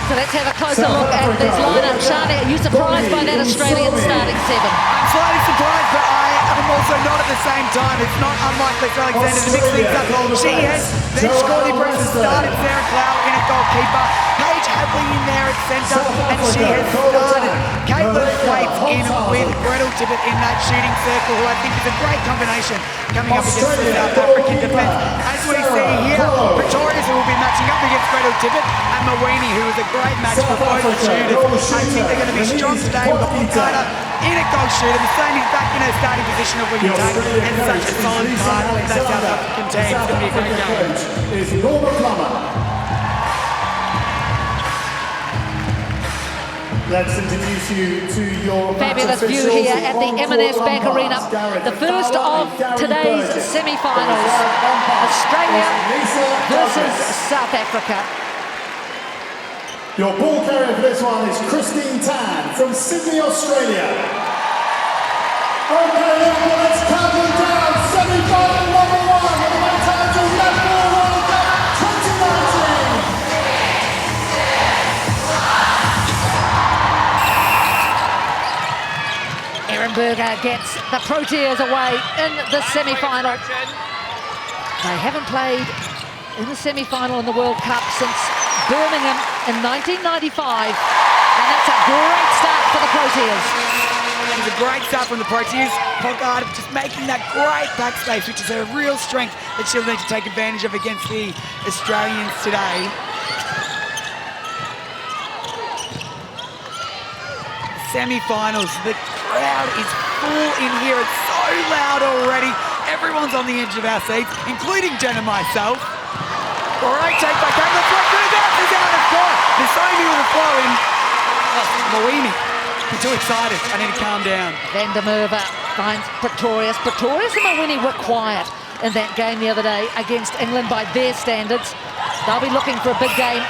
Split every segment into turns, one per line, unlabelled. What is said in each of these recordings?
So let's have a closer look at this lineup. Shani, are you surprised by that Australian starting seven?
I'm slightly surprised, but I am also not at the same time. It's not unlike Lisa Alexander to mix things up. She has benched Courtney Bruce and started Sarah Clow in at goalkeeper. Paige Hadley in there at centre, and she has started Caitlin Waits in with Gretel Tippett in that shooting circle, who I think is a great combination coming up against the South African defence. As we see here, Pretorius, who will be matching up against Gretel Tippett, and Mawini, who is a great match for both the shooters. I think they're going to be strong today. We've got Moncada in at goal shooter. The same is back in her starting position of winning take, and such a solid part of that South African team. It's going to be a great game.
Let's introduce you to your
fabulous view here at the M&S Bank Arena. The first of today's semi-finals. Australia versus South Africa.
Your ball carrier for this one is Christine Tan from Sydney, Australia. Okay, now let's count them down. Semi-final number one of the Mentality Netball World Cup 2019.
Ehrenberger gets the Proteas away in the semi-final. They haven't played in the semi-final in the World Cup since Birmingham in 1995, and that's a great start for the Proteas.
It's a great start from the Proteas. Moncada just making that great backspace, which is a real strength that she'll need to take advantage of against the Australians today. Semi-finals, the crowd is full in here. It's so loud already. Everyone's on the edge of our seats, including Jen and myself. Great take by Caitlin. Is out of court. There's so many with the flow in. Mawini, I'm too excited. I need to calm down.
Van der Merwe finds Pretorius. Pretorius and Mawini were quiet in that game the other day against England by their standards. They'll be looking for a big game.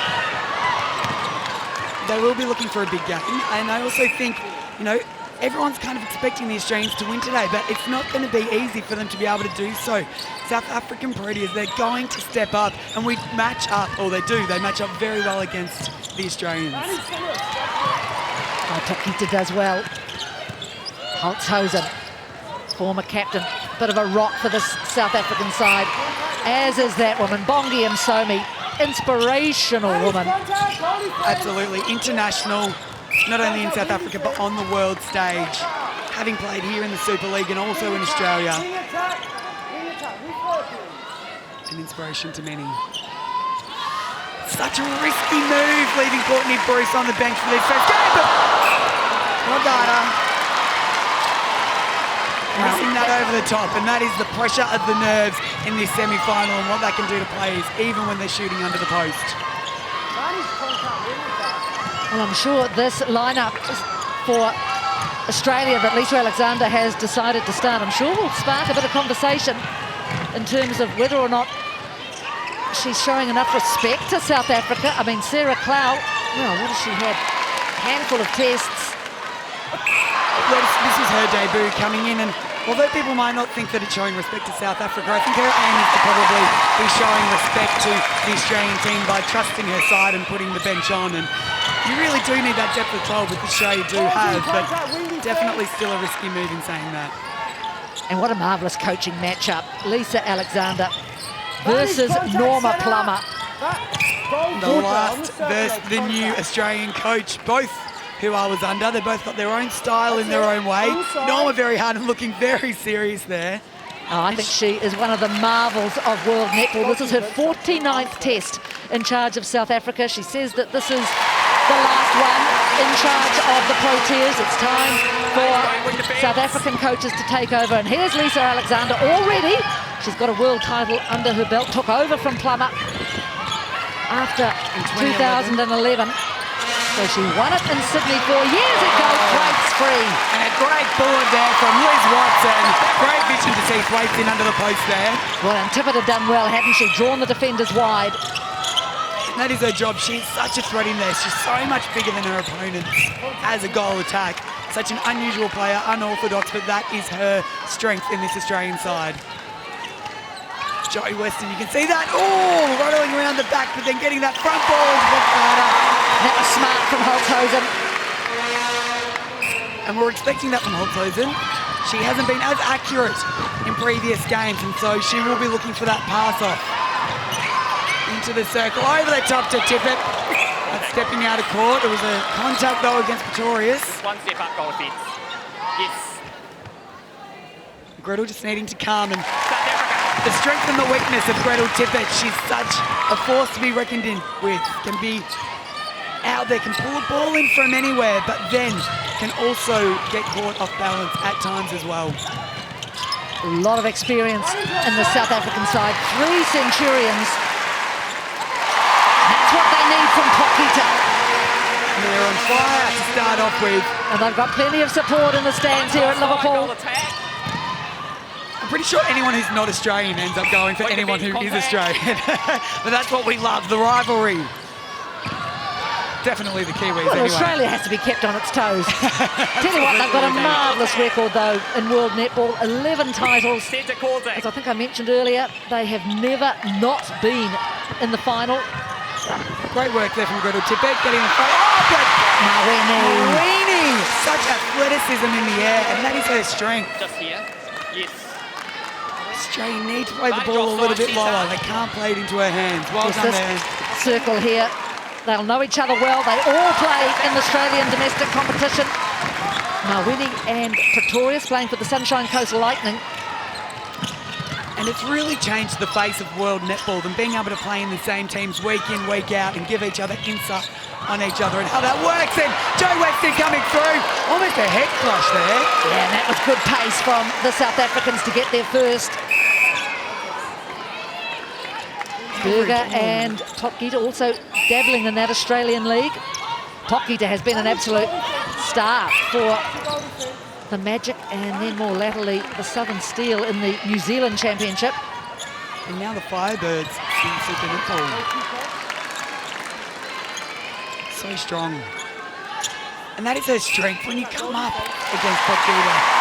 They will be looking for a big game, and I also think, you know, everyone's kind of expecting the Australians to win today, but it's not going to be easy for them to be able to do so. South African Proteas, they're going to step up, and we match up, or they match up very well against the Australians.
Oh, Takita does well. Holtzhausen, former captain, bit of a rock for the South African side, as is that woman, Bongi Msomi, inspirational woman.
Absolutely, international, not only in South Africa, but on the world stage, having played here in the Super League and also in Australia. An inspiration to many. Such a risky move, leaving Courtney Bruce on the bench for this first game, but Moncada missing that over the top, and that is the pressure of the nerves in this semi-final and what that can do to players, even when they're shooting under the post.
Well, I'm sure this lineup for Australia that Lisa Alexander has decided to start, I'm sure will spark a bit of conversation in terms of whether or not she's showing enough respect to South Africa. I mean, Sarah Clow, well, what has she had? A handful of tests.
This is her debut coming in, and although people might not think that it's showing respect to South Africa, I think her aim is to probably be showing respect to the Australian team by trusting her side and putting the bench on. And you really do need that depth of 12, which Australia do have, but definitely still a risky move in saying that.
And what a marvellous coaching matchup. Lisa Alexander versus Norma Plummer.
The last versus the new Australian coach, both who I was under. They both got their own style in their own way. Norma very hard and looking very serious there.
Oh, I think she is one of the marvels of world netball. This is her 49th test in charge of South Africa. She says that this is the last one in charge of the Proteas. It's time for South African coaches to take over. And here's Lisa Alexander already. She's got a world title under her belt, took over from Plummer after 2011. So she won it in Sydney 4 years ago. Thwaites free.
And a great bullet there from Liz Watson. Great vision to see Thwaites in under the post there.
Well, and Tippett had done well, hadn't she? Drawn the defenders wide.
And that is her job. She's such a threat in there. She's so much bigger than her opponents as a goal attack. Such an unusual player, unorthodox, but that is her strength in this Australian side. Joey Weston, you can see that. Oh, rolling around the back, but then getting that front ball.
That was smart from Holthosen.
And we're expecting that from Holthosen. She hasn't been as accurate in previous games, and so she will be looking for that pass off. Into the circle, over the top to Tippett. That's stepping out of court. It was a contact though against Pretorius.
One step up, goal defence. Yes.
Gretel just needing to calm, and
South Africa.
the strength and the weakness of Gretel Tippett. She's such a force to be reckoned in with. Can be out there, can pull a ball in from anywhere, but then can also get caught off balance at times as well.
A lot of experience in the South African side. 3 Centurions. That's what they need from Pokita.
And they're on fire to start off with.
And they've got plenty of support in the stands here at Liverpool.
I'm pretty sure anyone who's not Australian ends up going for anyone who is Australian. But that's what we love, the rivalry. Definitely the Kiwis
Well,
anyway.
Australia has to be kept on its toes. Tell you what, they've got a marvellous record though in World Netball. 11 titles. As I think I mentioned earlier, they have never not been in the final.
Great work there from Gretel Tippett, getting in front. Oh, but Marini! Such athleticism in the air, and that is her strength.
Just here. Yes.
Australia need to play the ball a little bit lower. They can't play it into her hands. Well
Just
done
this
there.
circle here. They'll know each other well. They all play in the Australian domestic competition. Mawini and Pretorius playing for the Sunshine Coast Lightning.
And it's really changed the face of world netball, than being able to play in the same teams week in, week out, and give each other insight on each other and how that works. And Joe Weston coming through, almost a head clash there.
Yeah, and that was good pace from the South Africans to get there first. Berger and Pokita also dabbling in that Australian league. Pokita has been an absolute star for the Magic, and then more latterly the Southern Steel in the New Zealand Championship.
And now the Firebirds in Super Netball. So strong. And that is her strength when you come up against Pokita.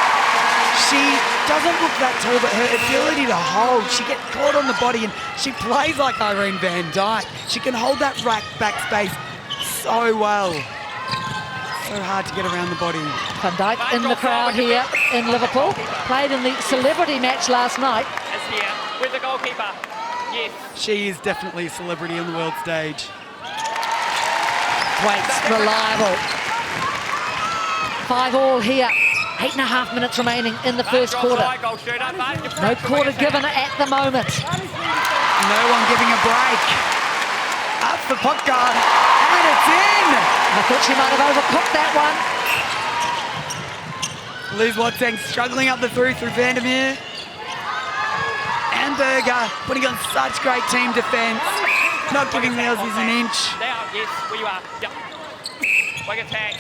She doesn't look that tall, but her ability to hold, she gets caught on the body and she plays like Irene Van Dyke. She can hold that rack back space so well. So hard to get around the body.
Van Dyke in the crowd here in Liverpool. Played in the celebrity match last night.
Is here with the goalkeeper. Yes.
She is definitely a celebrity on the world stage.
Waits reliable. 5-all here. 8.5 minutes remaining in the first quarter. No quarter given at the moment.
No one giving a break. Up for Potgard, and it's in!
I thought she might have overcooked that one.
Liz Watseng struggling up the through Vandermeer. And Berger putting on such great team defence. Not giving the Aussies an inch.
They are, yes, where you are. Yep. Wing attack.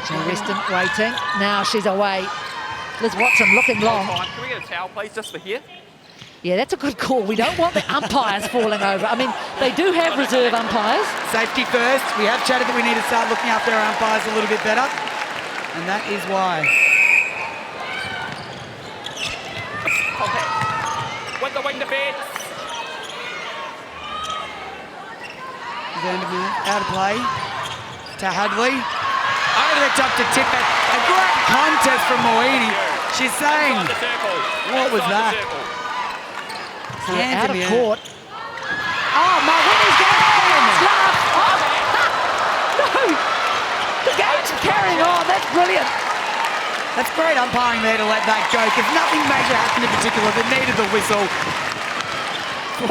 Joe Weston waiting. Now she's away. Liz Watson looking long.
Can we get a towel, please, just for here?
Yeah, that's a good call. We don't want the umpires falling over. I mean, they do have reserve umpires.
Safety first. We have chatted that we need to start looking after our umpires a little bit better. And that is why.
Contact. With the wing defence.
Vandermeer out of play. To Hadley. Over the top to Tippett. A great contest from Moini. She's saying, what was that?
So out of
Vandermeer.
court. Oh, Mawini's going to laugh. Oh, no. The game's carrying on. That's brilliant.
That's great umpiring there to let that go, because nothing major happened in particular that needed the whistle.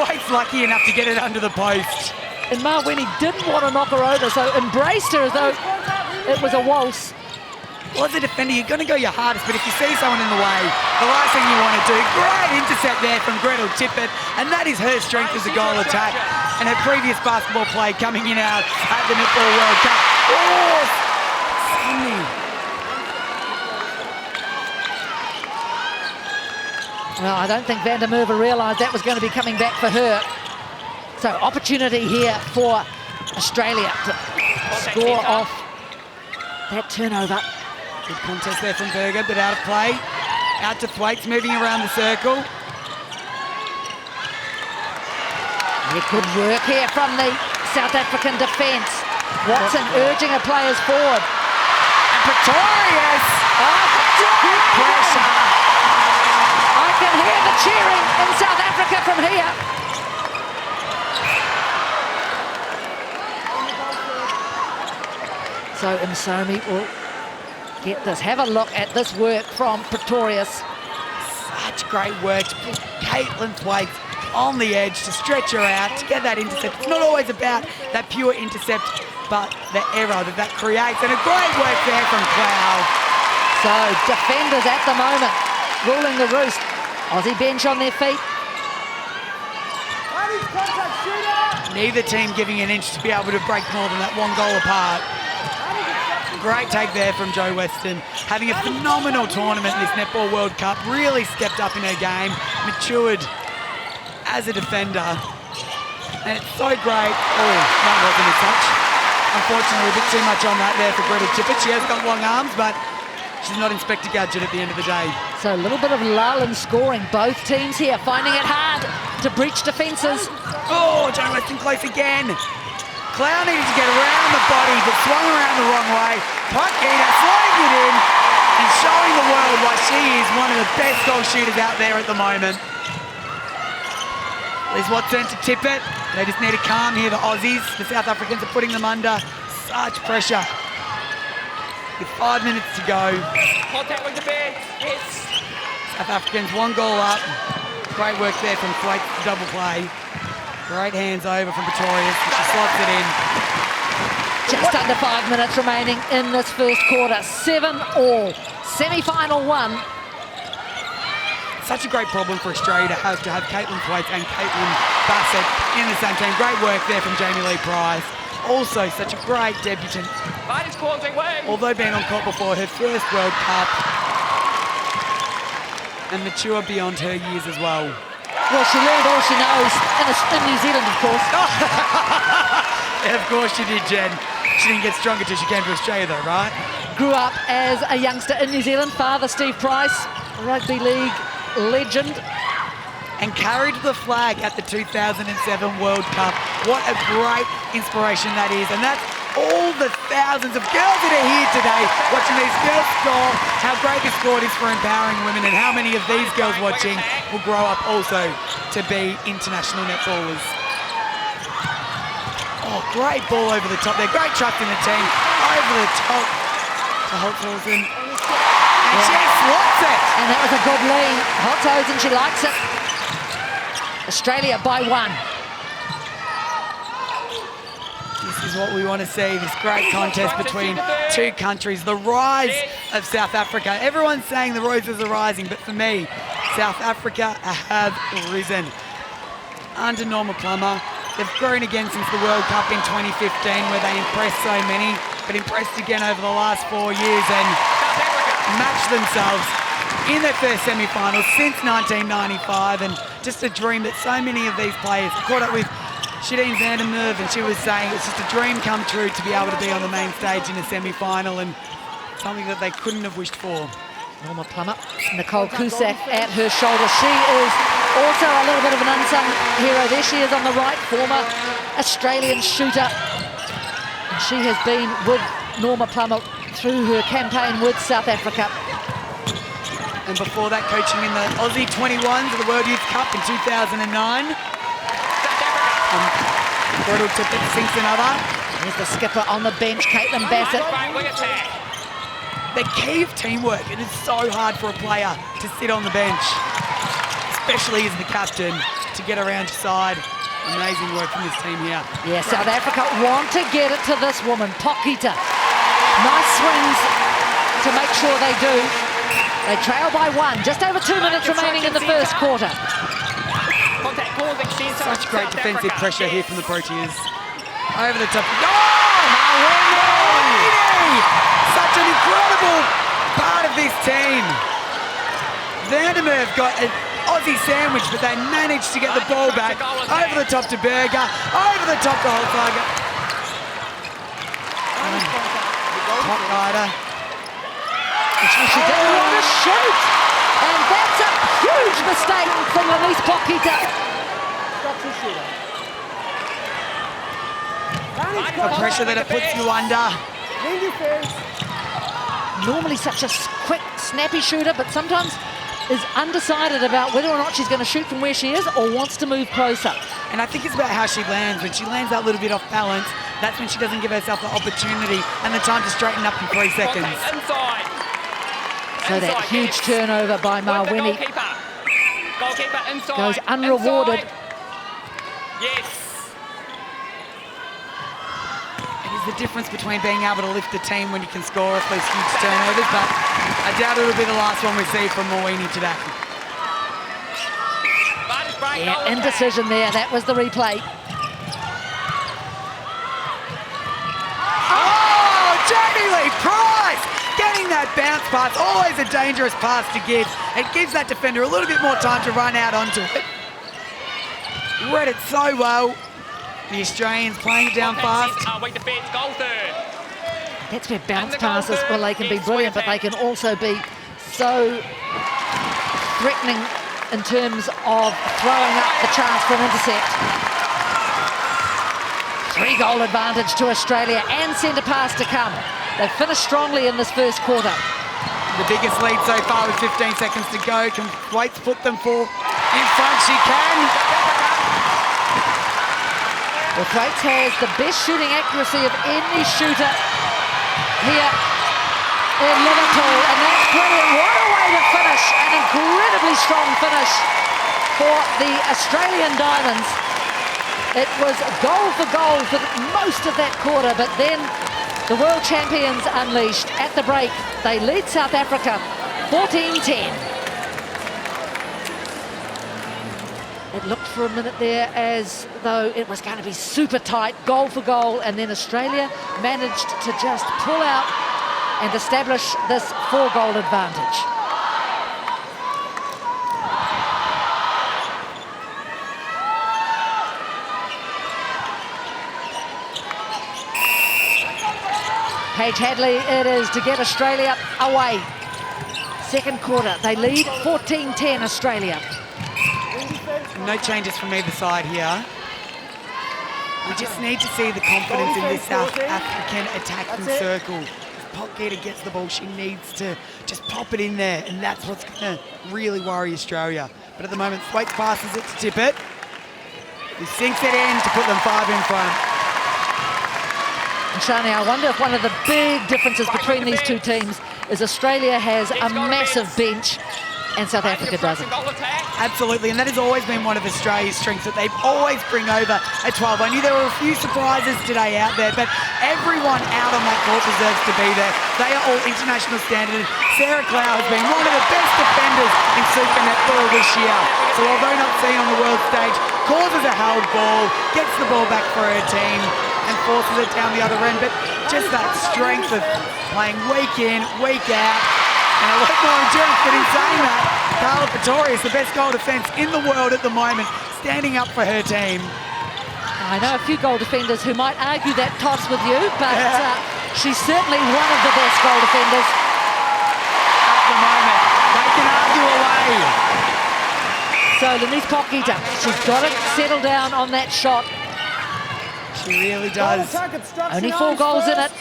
Waite's lucky enough to get it under the post.
And Mawini didn't want to knock her over, so embraced her as though it was a waltz.
Well, as a defender, you're going to go your hardest, but if you see someone in the way, the last thing you want to do, great intercept there from Gretel Tippett, and that is her strength as a goal attack. And her previous basketball play coming in out at the Netball World Cup. Oh, Sunny.
Well, I don't think Van der Merwe realised that was going to be coming back for her. So opportunity here for Australia to score off that turnover.
Good contest there from Berger, but out of play. Out to Thwaites, moving around the circle.
Yeah, good work here from the South African defence. Watson urging her players forward.
And Pretorius! Pressure!
I can hear the cheering in South Africa from here. So Msomi will get this. Have a look at this work from Pretorius.
Such great work to put Caitlin Thwaites on the edge, to stretch her out, to get that intercept. It's not always about that pure intercept, but the error that creates. And a great work there from Clow.
So defenders at the moment ruling the roost. Aussie bench on their feet.
Neither team giving an inch to be able to break more than that one goal apart. Great take there from Jo Weston. Having a phenomenal tournament in this Netball World Cup. Really stepped up in her game. Matured as a defender. And it's so great. Oh, that wasn't a touch. Unfortunately, a bit too much on that there for Greta Tippett. She has got long arms, but she's not Inspector Gadget at the end of the day.
So a little bit of lull in scoring. Both teams here finding it hard to breach defences.
Oh, Jo Weston close again. Clow needed to get around the body, but swung around the wrong way. Pocketa sliding it in and showing the world why she is one of the best goal shooters out there at the moment. Liz Watson to Tippett. They just need to calm here, the Aussies. The South Africans are putting them under such pressure. With 5 minutes to go.
Contact with the bench. Yes.
South Africans 1 goal up. Great work there from Thwaites to double play. Great hands over from Pretorius, and she slots it in.
Just under 5 minutes remaining in this first quarter. 7-all. Semi-final 1.
Such a great problem for Australia to have Caitlin Thwaites and Caitlin Bassett in the same team. Great work there from Jamie Lee Price. Also, such a great debutant.
Ladies closing way.
Although being on court before her first World Cup. And mature beyond her years as well.
Well, she learned all she knows in New Zealand, of course.
Yeah, of course she did, Jen. She didn't get stronger till she came to Australia though, right?
Grew up as a youngster in New Zealand. Father, Steve Price, rugby league legend.
And carried the flag at the 2007 World Cup. What a great inspiration that is. And that's all the thousands of girls that are here today watching these girls score. How great this sport is for empowering women, and how many of these girls watching will grow up also to be international netballers. Oh, great ball over the top there. Great trust in the team. Over the top to Holtzhausen. And she slots it.
And that was a good lean. Holtzhausen, she likes it. Australia by 1.
This is what we want to see, this great contest between two countries. The rise of South Africa. Everyone's saying the roses are rising, but for me, South Africa have risen. Under Norma Plummer, they've grown again since the World Cup in 2015, where they impressed so many, but impressed again over the last 4 years and matched themselves in their first semi-final since 1995, and just a dream that so many of these players caught up with. Shadeen van der Merwe, and she was saying it's just a dream come true to be able to be on the main stage in a semi-final, and something that they couldn't have wished for.
Norma Plummer, Nicole Cusack at her shoulder. She is also a little bit of an unsung hero. There she is on the right, former Australian shooter. And she has been with Norma Plummer through her campaign with South Africa.
And before that, coaching in the Aussie 21s of the World Youth Cup in 2009. Gretel Tippett sinks another.
Here's the skipper on the bench, Caitlin Bassett.
The key of teamwork. It is so hard for a player to sit on the bench, especially as the captain, to get around your side. Amazing work from this team here.
Yeah, South Africa want to get it to this woman, Pocketa. Nice swings to make sure they do. They trail by 1, just over 2 minutes remaining in the first quarter.
Such great defensive pressure here from the Proteas. Over the top. Oh, Mawene! Such an incredible part of this team. Van der Merwe got an Aussie sandwich, but they managed to get the ball back. Over the top to Berger. Over the top to Holtzhausen. Top rider.
She didn't want to shoot. And that's a huge mistake from Lenise Pocketa.
The pressure that it puts you under.
Normally such a quick, snappy shooter, but sometimes is undecided about whether or not she's going to shoot from where she is or wants to move closer.
And I think it's about how she lands. When she lands that little bit off balance, that's when she doesn't give herself the opportunity and the time to straighten up in 3 seconds.
Inside.
So that huge turnover by Mawini
Goalkeeper inside.
goes unrewarded.
Yes.
It is the difference between being able to lift the team when you can score off those huge turnovers, but I doubt it'll be the last one we see from Mawini today.
Yeah, indecision there. That was the replay.
Oh, Jamie Lee Price getting that bounce pass. Always a dangerous pass to give. It gives that defender a little bit more time to run out onto it. Read it so well. The Australians playing it down fast.
Weak defence, goal third.
That's where bounce passes, well, they can be brilliant, but they can also be so threatening in terms of throwing up the chance for an intercept. 3-goal advantage to Australia and centre pass to come. They've finished strongly in this first quarter.
The biggest lead so far with 15 seconds to go. Can Waits put them in front? She can.
Well, Thwaites has the best shooting accuracy of any shooter here in Liverpool, and that's brilliant. What a way to finish, an incredibly strong finish for the Australian Diamonds. It was goal for goal for most of that quarter, but then the world champions unleashed at the break. They lead South Africa 14-10. It looked for a minute there as though it was going to be super tight, goal for goal, and then Australia managed to just pull out and establish this 4-goal advantage. Paige Hadley it is to get Australia away. Second quarter, they lead 14-10 Australia.
No changes from either side here. We just need to see the confidence in this South African attacking circle. If Potgieter gets the ball, she needs to just pop it in there, and that's what's going to really worry Australia. But at the moment, Thwaites passes it to Tippett, who sinks it in to put them 5 in front.
And Shani, I wonder if one of the big differences between these two teams is Australia has a massive bench and South Africa doesn't.
Absolutely, and that has always been one of Australia's strengths, that they always bring over a 12. I knew there were a few surprises today out there, but everyone out on that court deserves to be there. They are all international standard. Sarah Clow has been one of the best defenders in Super Netball this year. So although not seen on the world stage, causes a held ball, gets the ball back for her team, and forces it down the other end. But just that strength of playing week in, week out, and a lot more endurance. But in saying that, Carla Pretorius, the best goal defence in the world at the moment, standing up for her team.
I know a few goal defenders who might argue that toss with you, but she's certainly one of the best goal defenders
at the moment. They can argue away.
So Denise Potgieter, she's got to settle down on that shot.
She really does.
Only 4 goals in it.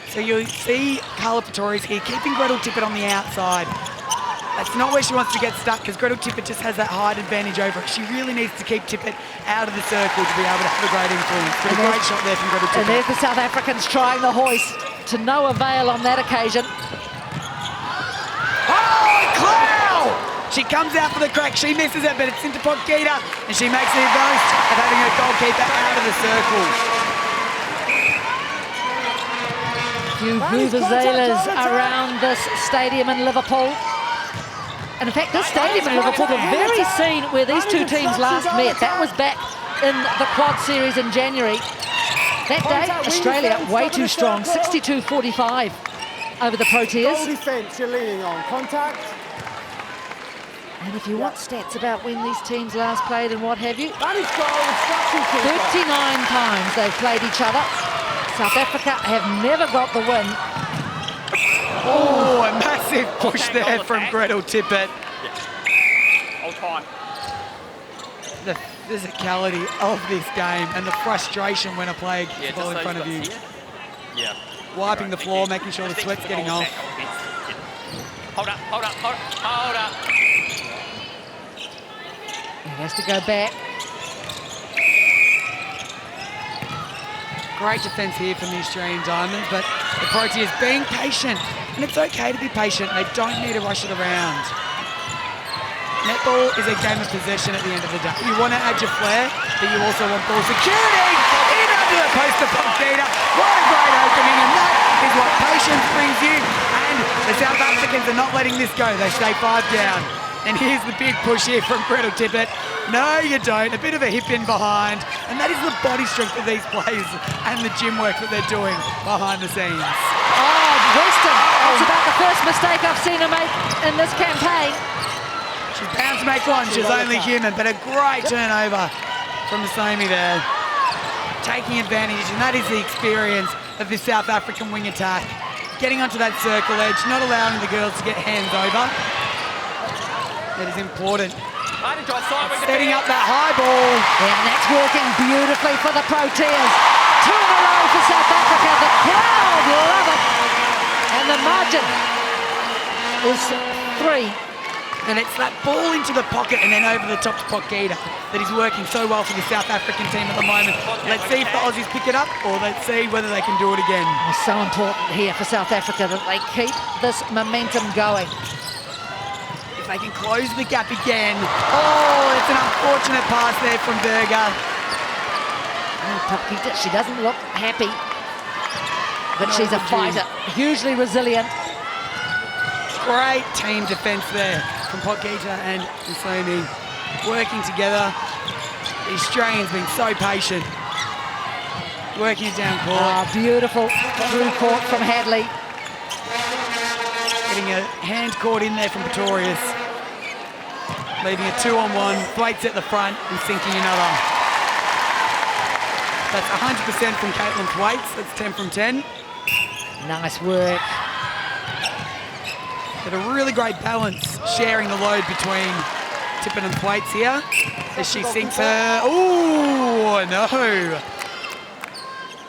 So you see Carla Pretorius here keeping Gretel Tippett on the outside. That's not where she wants to get stuck, because Gretel Tippett just has that height advantage over her. She really needs to keep Tippett out of the circle to be able to have a great influence. But a great shot there from Gretel Tippett.
And there's the South Africans trying the hoist, to no avail on that occasion.
Oh, Clow! She comes out for the crack. She misses it, but it's into Potgieter, and she makes the advantage of having her goalkeeper out of the circle.
Few vuvuzelas around this stadium in Liverpool. And in fact, this stadium in Liverpool, the very scene where these two teams last met, that was back in the Quad Series in January. That day, Australia way too strong, 62-45 over the Proteas.
Goal defence you're leaning on. Contact.
And if you want stats about when these teams last played and what have you,
39
times they've played each other. South Africa have never got the win.
Oh, a massive push there from Gretel Tippett.
Hold time.
The physicality of this game and the frustration when a player gets the ball in front of you.
Yeah.
Wiping the floor, making sure the sweat's getting off.
Hold up, hold up, hold up, hold up.
He has to go back.
Great defence here from the Australian Diamonds, but the Proteas being patient. And it's okay to be patient. They don't need to rush it around. Netball is a game of possession at the end of the day. You want to add your flair, but you also want ball security. In under the post of Pogita. What a great opening, and that is what patience brings you. And the South Africans are not letting this go. They stay 5 down. And here's the big push here from Gretel Tippett. No, you don't. A bit of a hip in behind. And that is the body strength of these players and the gym work that they're doing behind the scenes.
Oh, Weston. That's about the first mistake I've seen her make in this campaign.
She's bound to make one. She's only human, but a great turnover from Masami there. Taking advantage, and that is the experience of this South African wing attack. Getting onto that circle edge, not allowing the girls to get hands over. That is important. Setting up that high ball.
And that's working beautifully for the Proteas. 2 in a row for South Africa. The crowd love it. And the margin is 3.
And it's that ball into the pocket and then over the top to Pogita that is working so well for the South African team at the moment. Let's see if the Aussies pick it up, or let's see whether they can do it again.
It's so important here for South Africa that they keep this momentum going.
If they can close the gap again. Oh, it's an unfortunate pass there from Berger.
Oh, Pogita, she doesn't look happy, but she's a fighter, hugely resilient.
Great team defence there from Pogita and Masami working together. The Australians being so patient. Working it down court.
Oh, beautiful through court from Hadley.
Getting a hand caught in there from Pretorius. Leaving a 2-on-1. Thwaites at the front and sinking another. That's 100% from Caitlin Thwaites. That's 10 from 10.
Nice work.
But a really great balance, sharing the load between Tippett and Thwaites here as she sinks her. Ooh, no.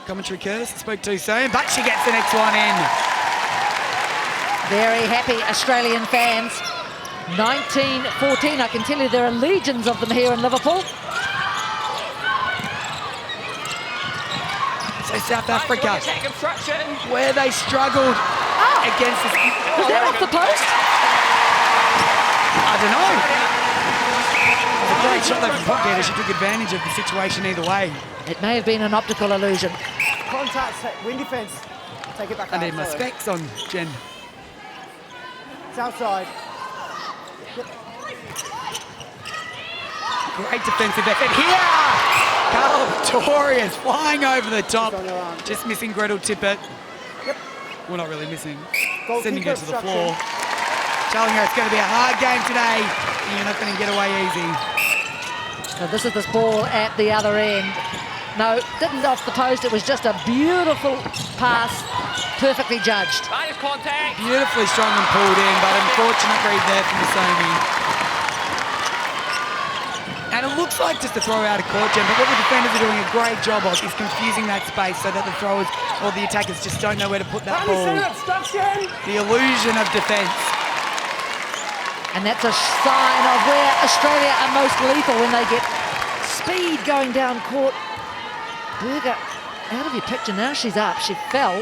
Commentary curse, spoke too soon, but she gets the next one in.
Very happy Australian fans. 1914, I can tell you there are legions of them here in Liverpool.
So South Africa, where they struggled against this.
Was that off the post?
I don't know. It was a great shot there from Pogita. She took advantage of the situation either way.
It may have been an optical illusion.
Contact, win defence. Take it back
I
out.
need my specs on, Jen.
It's outside.
Great defensive effort here. Carl Pretorius flying over the top. Just missing Gretel Tippett.
Yep.
Well, not really missing.
Goal
Sending her to the
obstruction.
floor. Telling her it's going to be a hard game today. And you're not going to get away easy.
So this is this ball at the other end. No, didn't off the post. It was just a beautiful pass, perfectly judged.
Minus contact.
Beautifully strong and pulled in, but unfortunate read there from Masami. And it looks like just a throw out of court, Jen, but what the defenders are doing a great job of is confusing that space so that the throwers or the attackers just don't know where to put that ball. The illusion of defence.
And that's a sign of where Australia are most lethal, when they get speed going down court. Berger out of your picture now. She's up. She fell.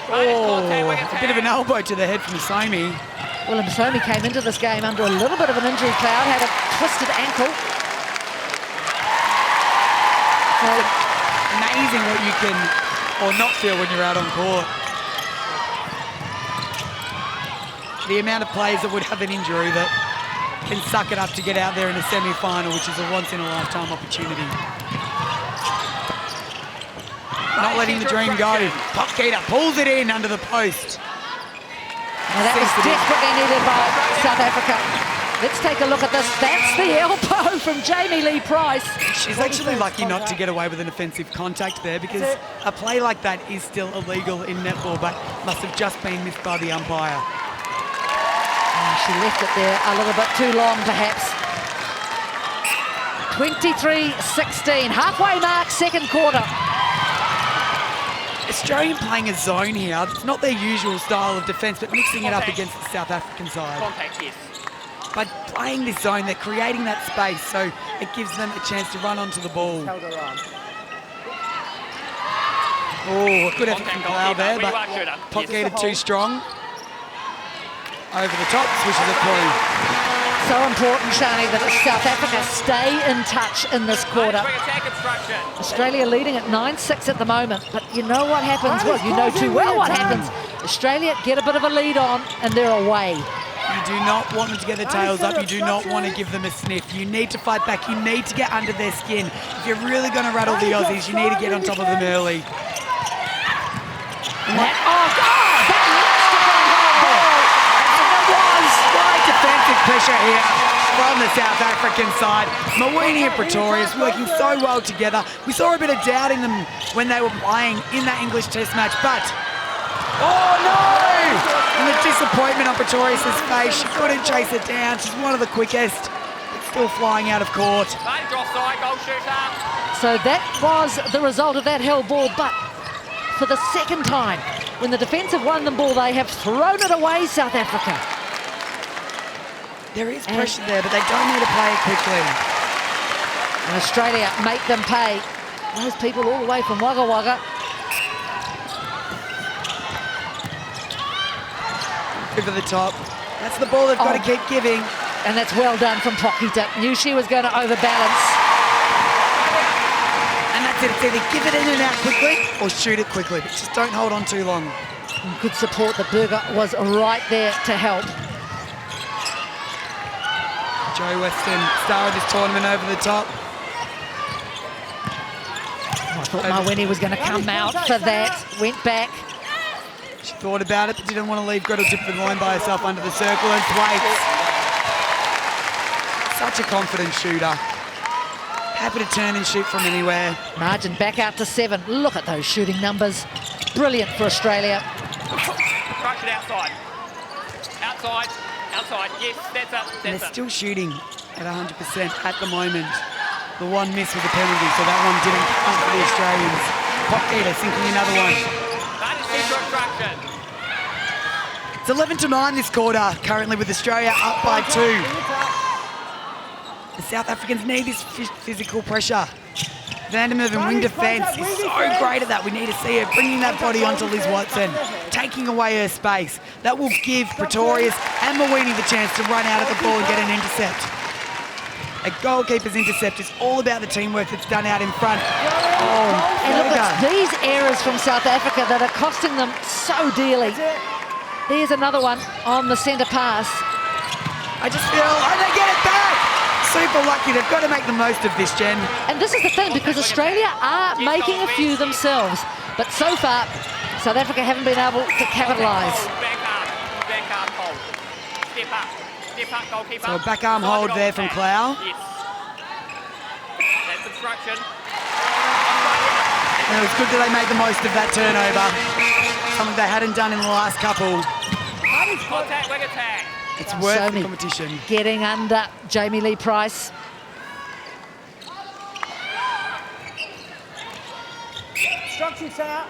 Oh, a bit of an elbow to the head from Masami.
Well, Masami came into this game under a little bit of an injury cloud, had a twisted ankle. So,
amazing what you can or not feel when you're out on court. The amount of players that would have an injury that can suck it up to get out there in a semi-final, which is a once-in-a-lifetime opportunity. Not letting the dream go. Pogita pulls it in under the post.
Now that was desperately needed by South Africa. Let's take a look at this. That's the elbow from Jamie Lee Price.
She's actually lucky not to get away with an offensive contact there, because a play like that is still illegal in netball, but must have just been missed by the umpire.
She left it there a little bit too long, perhaps. 23-16, halfway mark, second quarter.
Australian playing a zone here. It's not their usual style of defence, but mixing it up against the South African side.
Contact, yes.
By playing this zone, they're creating that space, so it gives them a chance to run onto the ball.
Held her arm.
Oh, a good effort from Cloud there, but Potgieter too strong. Over the top, swishes it through.
So important, Shani, that South Africa stay in touch in this quarter. Australia leading at 9-6 at the moment, but you know what happens? Well, you know too well what happens. Australia get a bit of a lead on, and they're away.
You do not want them to get their tails up. You do not want to give them a sniff. You need to fight back. You need to get under their skin. If you're really going to rattle the Aussies, you need to get on top of them early.
Oh, God! That must have been handball.
There was great defensive pressure here from the South African side. Mawini and Pretorius working so well together. We saw a bit of doubt in them when they were playing in that English Test match, but oh no! And the disappointment on Pretorius' face. She couldn't chase it down. She's one of the quickest. It's still flying out of court.
So that was the result of that held ball, but for the second time, when the defence have won the ball, they have thrown it away, South Africa.
There is pressure there, but they don't need to play it quickly.
And Australia make them pay. Those people all the way from Wagga Wagga.
Over the top. That's the ball they've got to keep giving.
And that's well done from Potgieter. Knew she was going to overbalance.
And that's it. It's either give it in and out quickly or shoot it quickly, but just don't hold on too long.
And good support. The Burger was right there to help.
Joe Weston, star of this tournament, over the top.
Oh, I thought Mawini was going to come out for that. Went back.
She thought about it, but didn't want to leave Gretel Tipton line by herself under the circle and waits. Such a confident shooter. Happy to turn and shoot from anywhere.
Margin back out to 7. Look at those shooting numbers. Brilliant for Australia.
Crush it outside. Outside. Outside. Yes, that's it.
And they're still shooting at 100% at the moment. The one miss was a penalty, so that one didn't count for the Australians. Potgieter sinking another one. It's 11-9 this quarter, currently with Australia up by 2. The South Africans need this physical pressure. Vandermeer and wing defence is so great at that. We need to see her bringing that body onto Liz Watson, taking away her space. That will give Pretorius and Mawini the chance to run out at the ball and get an intercept. A goalkeeper's intercept is all about the teamwork that's done out in front. Oh,
and look, it's these errors from South Africa that are costing them so dearly. There's another one on the centre pass.
I just feel, and they get it back! Super lucky, they've got to make the most of this, Jen.
And this is the thing, because Australia are making a few themselves, but so far, South Africa haven't been able to capitalise.
So a back arm hold there from Clow.
Yes. That's obstruction.
And it was good that they made the most of that turnover. Something they hadn't done in the last couple.
Contact, wing attack.
It's worth the competition.
Getting under Jamie Lee Price.
Structure out.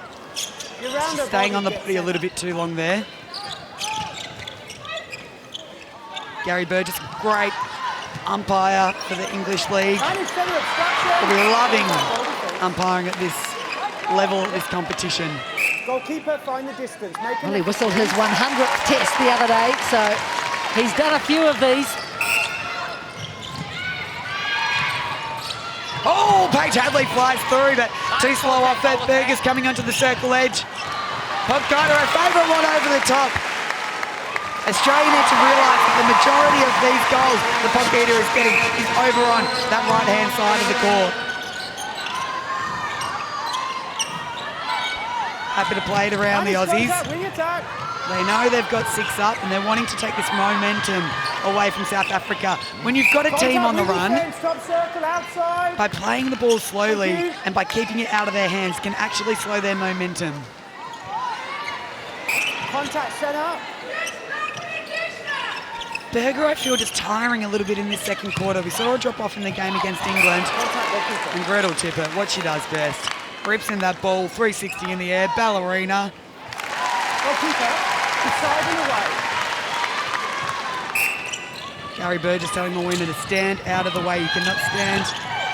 You're round her
Staying
body,
on the
get
body a little bit too long there. Gary Burgess, great umpire for the English League. We'll be loving umpiring at this level of this competition.
Goalkeeper, find the distance.
Well, he whistled his 100th test the other day, so he's done a few of these.
Oh, Paige Hadley flies through, but too slow off that. Burgess coming onto the circle edge. Potgieter, a favourite one over the top. Australia need to realise that the majority of these goals the Potgieter is getting is over on that right-hand side of the court. Happy to play it around the Aussies. They know they've got 6 up and they're wanting to take this momentum away from South Africa. When you've got a team on the run, by playing the ball slowly and by keeping it out of their hands can actually slow their momentum.
Contact centre.
Berger, I feel, just tiring a little bit in this second quarter. We saw her drop off in the game against England. And Gretel Tippett, what she does best. Rips in that ball, 360 in the air, ballerina.
Goalkeeper, inside and away.
Gary Burgess telling Mawina to stand out of the way. You cannot stand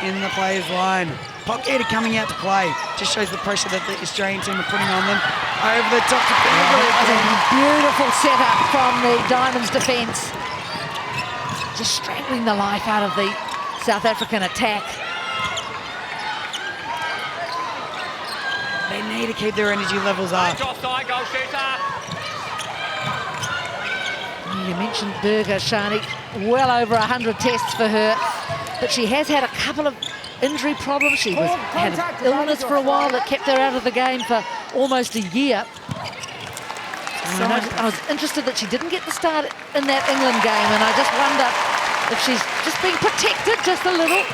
in the player's line. Pocket coming out to play. Just shows the pressure that the Australian team are putting on them. Over the top to Berger.
That was a beautiful setup from the Diamonds defence. Just strangling the life out of the South African attack.
They need to keep their energy levels up.
Offside, goal shooter.
You mentioned Berger, Shani, well over 100 tests for her, but she has had a couple of injury problems. She had an illness for a while that kept her out of the game for almost a year. I was interested that she didn't get the start in that England game, and I just wonder if she's just being protected just a little.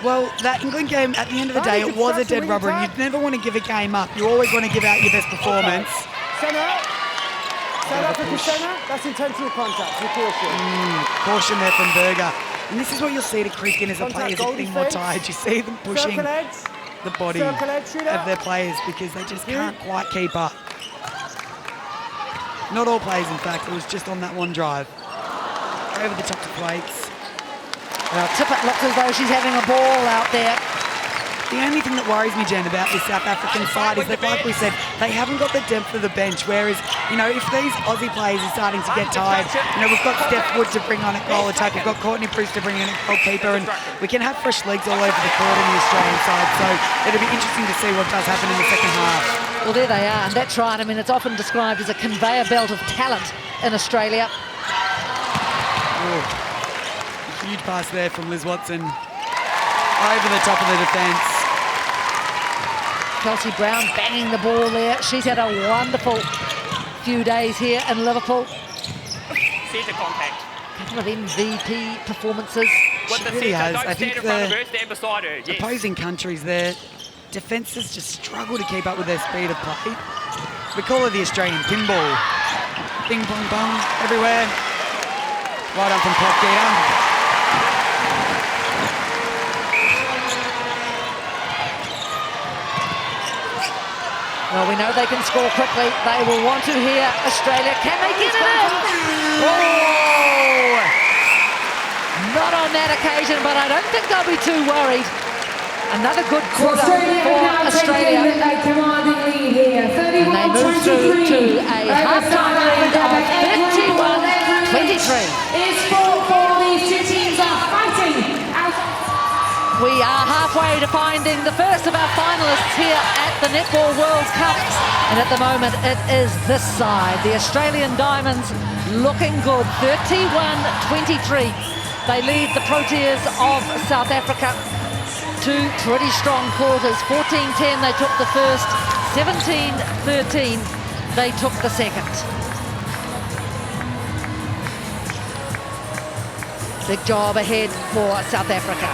Well, that England game, at the end of the day, it was a dead rubber, and you'd never want to give a game up. You always want to give out your best performance.
Centre. South African centre. That's intentional contact. With caution.
Caution there from Berger. And this is what you'll see to creep in as the players are getting more tired. You see them pushing the body of their players because they just can't quite keep up. Not all players, in fact. It was just on that one drive. Over the top to plates.
Well, Tippett looks as though she's having a ball out there.
The only thing that worries me, Jen, about this South African side is that, like we said, they haven't got the depth of the bench. Whereas, you know, if these Aussie players are starting to get tired, you know, we've got Steph Wood to bring on at goal attack, we've got Courtney Bruce to bring in at goalkeeper, and we can have fresh legs all over the court in the Australian side. So it'll be interesting to see what does happen in the second half.
Well, there they are, and that's right. I mean, it's often described as a conveyor belt of talent in Australia.
Ooh. Huge pass there from Liz Watson. Over the top of the defence.
Kelsey Brown banging the ball there. She's had a wonderful few days here in Liverpool.
Centre contact.
A couple of MVP performances.
What the
really has.
Don't
I
stand
think
in front of
the
her, stand beside her. Yes.
opposing countries, their defences just struggle to keep up with their speed of play. We call it the Australian pinball. Bing, bong, bong, everywhere. Right on from Pop Gator.
Well, we know they can score quickly. They will want to here. Australia, can they get it in? Oh! Not on that occasion, but I don't think they'll be too worried. Another good quarter for Australia.
A commanding lead here.
And they move through to a half-time lead of 31-23.
Is for these two teams are fighting.
We are halfway to finding the first of our finalists here at the Netball World Cup. And at the moment, it is this side. The Australian Diamonds looking good, 31-23. They lead the Proteas of South Africa to pretty strong quarters. 14-10, they took the first. 17-13, they took the second. Big job ahead for South Africa.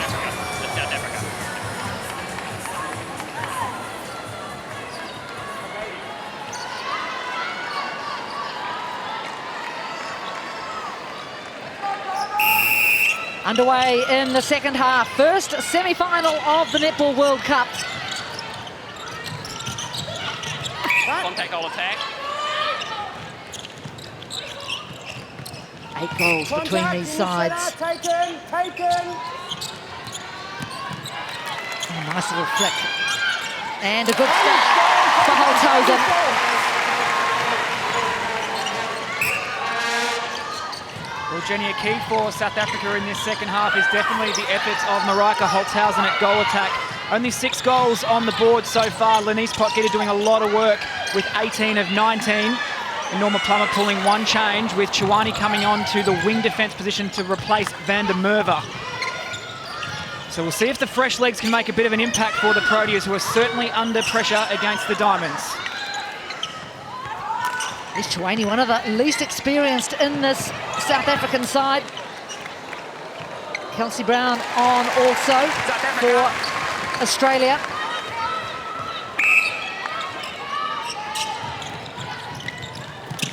Underway in the second half. First semi-final of the Netball World Cup.
Contact goal attack.
8 goals between these sides.
Taken.
A nice little flick. And a good start for Holthoven.
Well, Jenny, a key for South Africa in this second half is definitely the efforts of Marika Holthuizen at goal attack. Only 6 goals on the board so far. Lenise Potgieter doing a lot of work with 18 of 19. And Norma Plummer pulling one change with Chouani coming on to the wing defence position to replace Van der Merwe. So we'll see if the fresh legs can make a bit of an impact for the Proteas, who are certainly under pressure against the Diamonds.
Is Chouani one of the least experienced in this South African side? Kelsey Brown on also for Australia.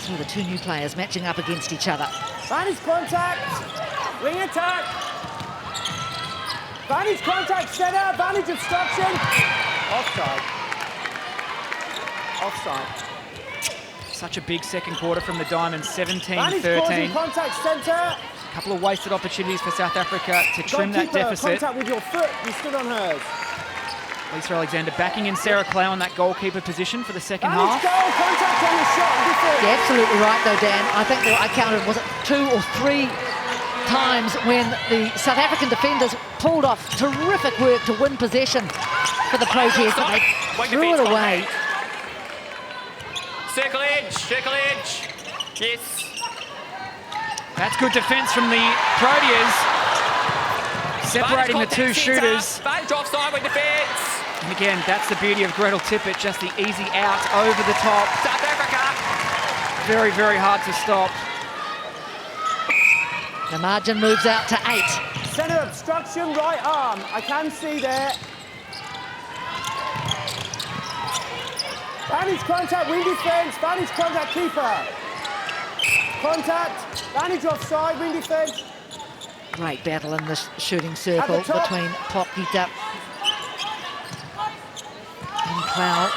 So the two new players matching up against each other.
Vantage contact. Wing attack. Vantage contact, centre. Vantage obstruction. Offside. Offside.
Such a big second quarter from the Diamonds,
Vantage
17-13.
causing contact, centre.
A couple of wasted opportunities for South Africa to trim that deficit.
Contact with your foot. You stood on hers.
Lisa Alexander backing in Sarah Clow in that goalkeeper position for the second half.
Vantage goal, contact on the shot.
You're absolutely right, though, Dan. I think that I counted, was it 2 or 3 times when the South African defenders pulled off terrific work to win possession for the Proteas, but they threw it away.
Circle edge. Yes.
That's good defence from the Proteas, separating the two shooters.
Vantage offside with defence.
And again, that's the beauty of Gretel Tippett, just the easy out over the top.
South Africa.
Very, very hard to stop.
The margin moves out to 8.
Centre obstruction, right arm. I can see there. Vantage contact, wing defence. Vantage contact, keeper. Contact, vantage offside, wing defence.
Great battle in this shooting circle between Potgieter and Clow.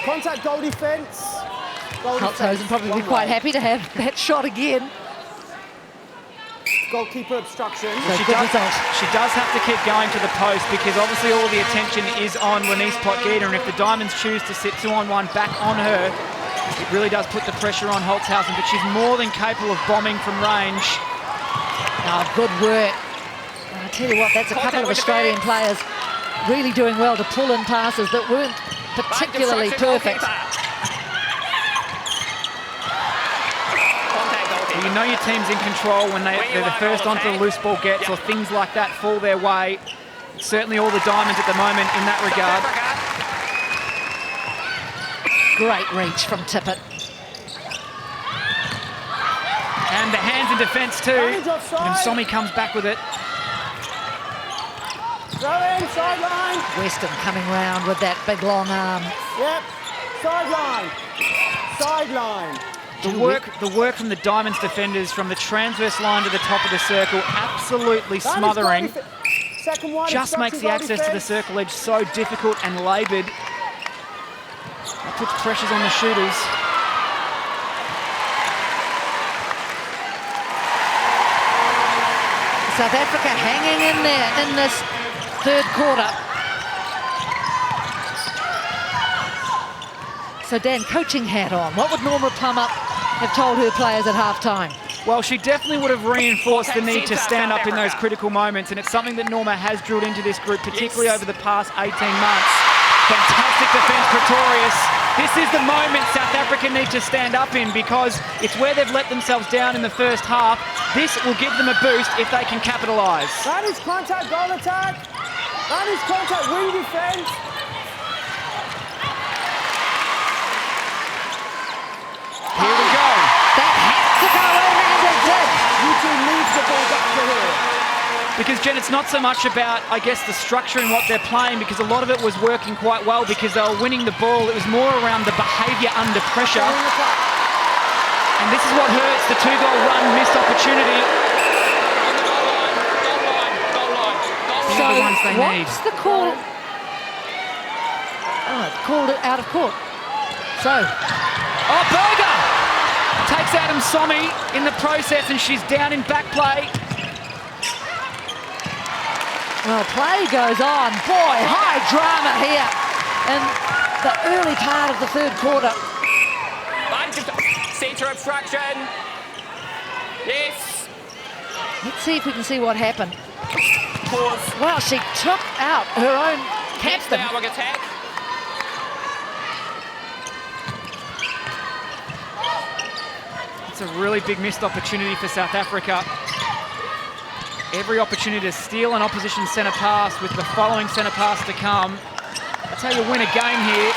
Contact, goal defence.
Holtzhausen probably be quite happy to have that shot again.
Goalkeeper obstruction.
So good result.
She does have to keep going to the post because obviously all the attention is on Lenise Potgieter, and if the Diamonds choose to sit 2-on-1 back on her, it really does put the pressure on Holtzhausen, but she's more than capable of bombing from range.
Oh, good work. I tell you what, that's a couple of Australian players really doing well to pull in passes that weren't particularly perfect.
You know your team's in control when they're the first onto the loose ball gets, or things like that fall their way. Certainly all the Diamonds at the moment in that regard.
Great reach from Tippett.
And the hands in defence too. And Somi comes back with it.
Throw in, sideline.
Weston coming round with that big long arm.
Yep, sideline. Sideline.
The work from the Diamonds defenders from the transverse line to the top of the circle, absolutely smothering. Just makes the access to the circle edge so difficult and laboured. That puts pressures on the shooters.
South Africa hanging in there in this third quarter. So Dan, coaching hat on, what would Norma Plummer have told her players at half-time?
Well, she definitely would have reinforced the need to stand up in those critical moments, and it's something that Norma has drilled into this group, particularly over the past 18 months. Fantastic defence, Pretorius. This is the moment South Africa need to stand up in because it's where they've let themselves down in the first half. This will give them a boost if they can capitalise.
That is contact, goal attack. That is contact, wing defence.
Here we go.
That had to go in, and it did.
You two leave the ball back to here.
Because, Jen, it's not so much about, I guess, the structure and what they're playing, because a lot of it was working quite well because they were winning the ball. It was more around the behaviour under pressure. And this is what hurts, the 2-goal run, missed opportunity. These are the ones they need.
What's the call? Oh, it's called it out of court. So,
Oh, Berger takes Adam Somi in the process, and she's down in back play.
well, play goes on. Boy, high drama here in the early part of the third quarter.
Centre obstruction. Yes.
Let's see if we can see what happened.
Pause.
Well, she took out her own
Next
captain.
hour attack.
It's a really big missed opportunity for South Africa. Every opportunity to steal an opposition centre pass with the following centre pass to come. That's how you win a game here.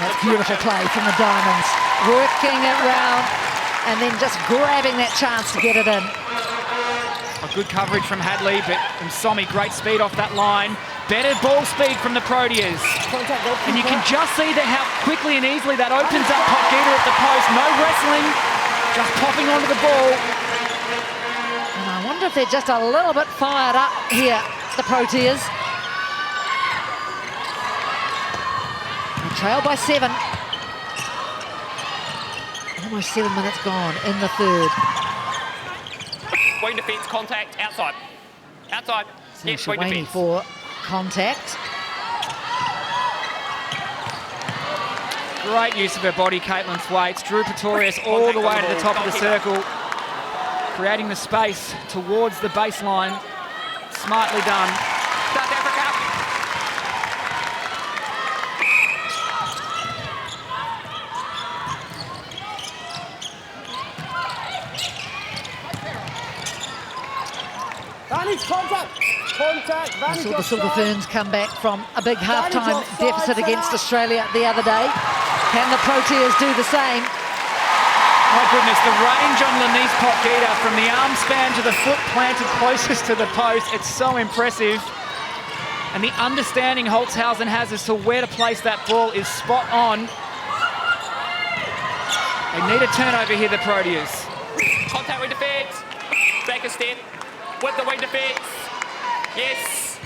That's beautiful play from the Diamonds. Working it round and then just grabbing that chance to get it in.
A good coverage from Hadley, but from Somi, great speed off that line. Better ball speed from the Proteas.
Contact, goalkeeper.
And you can just see how quickly and easily that opens up Potgieter at the post. No wrestling, just popping onto the ball.
And I wonder if they're just a little bit fired up here, the Proteas. They trail by 7. Almost 7 minutes gone in the third.
Wing defence, contact, outside. Outside.
So
Yes, wing
Shawani
defence.
for contact.
Great use of her body, Caitlin Thwaites. Drew Pretorius all the way to the top of the circle, creating the space towards the baseline. Smartly done.
South Africa.
Vanny's contact. Contact.
We
Vanny's
saw the Silver
offside.
Ferns come back from a big halftime
offside,
deficit against
Sarah.
Australia the other day. Can the Proteas do the same?
My goodness, the range on Lenise Potgieter from the arm span to the foot planted closest to the post, it's so impressive. And the understanding Holtzhausen has as to where to place that ball is spot on. They need a turnover here, the Proteas.
Contact wing defence. Back a step. With the wing defence. Yes.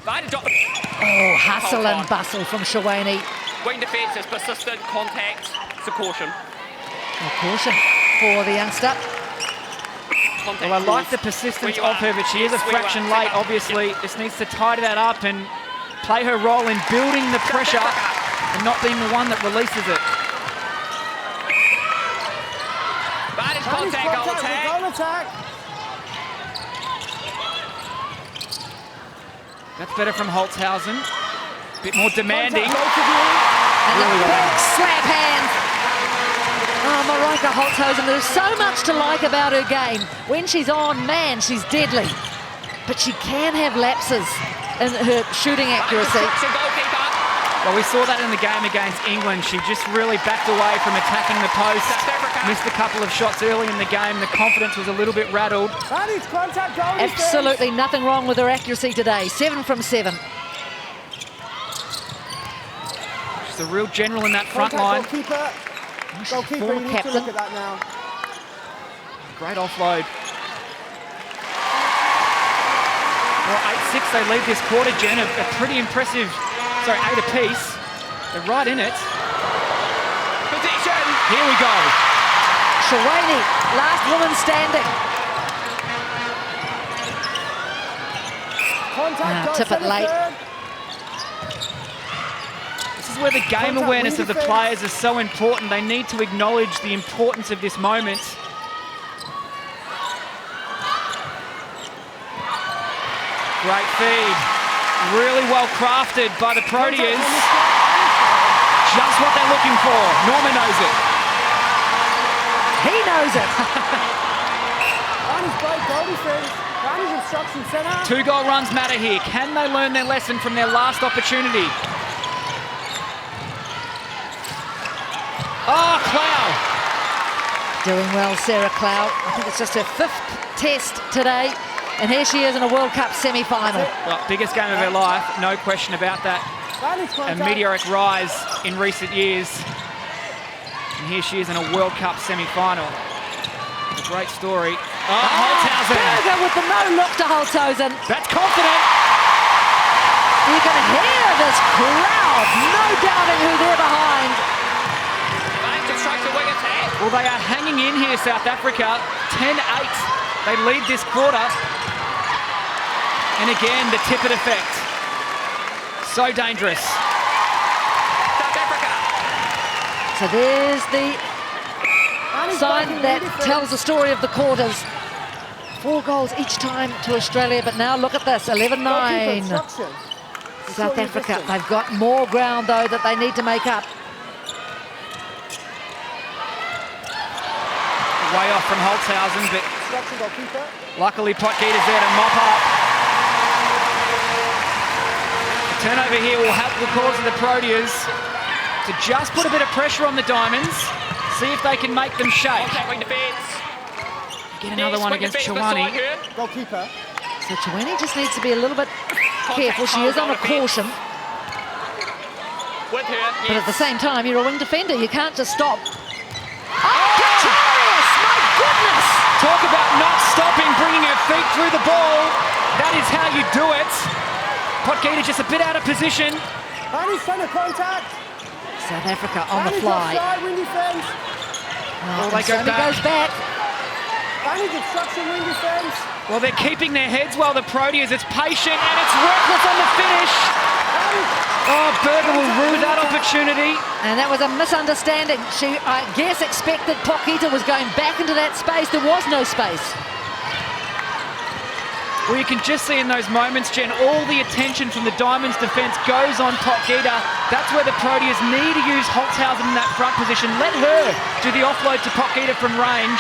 Oh, hustle and bustle from Shawani.
Wing defence is persistent, contact, it's a caution.
A caution for the youngster.
Contact
Well, I like
rules.
the persistence
Where you
of her, but she is a
Yes, where you
fraction
are.
late, obviously. Just needs to tidy that up and play her role in building the pressure and not being the one that releases it.
Vantage
Vanny's
contact, goal
contact.
attack.
Goal attack.
That's better from Holtzhausen. A bit more demanding.
Contact, both of you.
And
Really
the
well.
big slap hands. Oh, Marika Holtzhausen, there's so much to like about her game. When she's on, man, she's deadly. But she can have lapses in her shooting accuracy.
Destruction, goalkeeper.
Well, we saw that in the game against England. She just really backed away from attacking the post.
South Africa.
Missed a couple of shots early in the game. The confidence was a little bit rattled.
Vanny's contact. Goal defense.
Absolutely nothing wrong with her accuracy today. 7 from 7.
She's a real general in that front line.
Goalkeeper. Goalkeeper,
former
you need
captain.
to look at that now.
Great offload. Well, 8-6 they lead this quarter, Jen. A pretty impressive, 8 apiece. They're right in it.
Position.
Here we go.
Shawani, last woman standing.
Contact. goal,
tip it late.
third.
This is where the game
Contact,
awareness
wing
of the
defense.
players is so important. They need to acknowledge the importance of this moment. Great feed. Really well crafted by the Proteas. Just what they're looking for. Norma knows it.
He knows it.
Vanny's break. Goal defense. Vanny's instruction centre.
2 goal runs matter here. Can they learn their lesson from their last opportunity? Oh, Clow.
Doing well, Sarah Clow. I think it's just her 5th test today. And here she is in a World Cup semi-final.
Well, biggest game of her life, no question about that.
Vanny's
A
contact.
meteoric rise in recent years. And here she is in a World Cup semi-final. A great story. Oh, Holtzhausen.
Berger with the no-look to Holtzhausen.
That's confident.
You can hear this crowd, no doubting who they're behind.
Vantage destruction, wing attack.
Well, they are hanging in here, South Africa. 10-8. They lead this quarter. And again, the tippet effect. So dangerous.
South Africa.
So there's the
Vanny's
sign
breaking
that
wing defense.
tells the story of the quarters. 4 goals each time to Australia, but now look at this,
Goalkeeper
11-9.
instruction.
South Africa, they've got more ground though that they need to make up.
Way off from Holtzhausen, but
Instruction, goalkeeper.
luckily Potgieter's there to mop up. The turnover here will help the cause of the Proteas to just put a bit of pressure on the Diamonds, see if they can make them shake.
Contact wing defence.
Get another
Yes,
one
wing
against
defence beside
Chawani.
her.
Goalkeeper.
So Chawene just needs to be a little bit careful. She is on a caution.
With her,
But at
yes.
the same time, you're a wing defender. You can't just stop. Oh, Pretorius! My goodness!
Talk about not stopping, bringing her feet through the ball. That is how you do it. Potgieter just a bit out of position.
Bunny's trying to contact.
South Africa on the
Bunny's
fly.
offside, wing defense.
Oh,
they go
Sony
back.
goes back.
Bunny's obstruction, wing defense.
Well, they're keeping their heads well, the Proteas. It's patient and it's reckless on the finish. Oh, Berger will rue that opportunity.
And that was a misunderstanding. She, I guess, expected Potgieter was going back into that space. There was no space.
Well, you can just see in those moments, Jen, all the attention from the Diamonds defence goes on Potgieter. That's where the Proteas need to use Holtzhausen in that front position. Let her do the offload to Potgieter from range.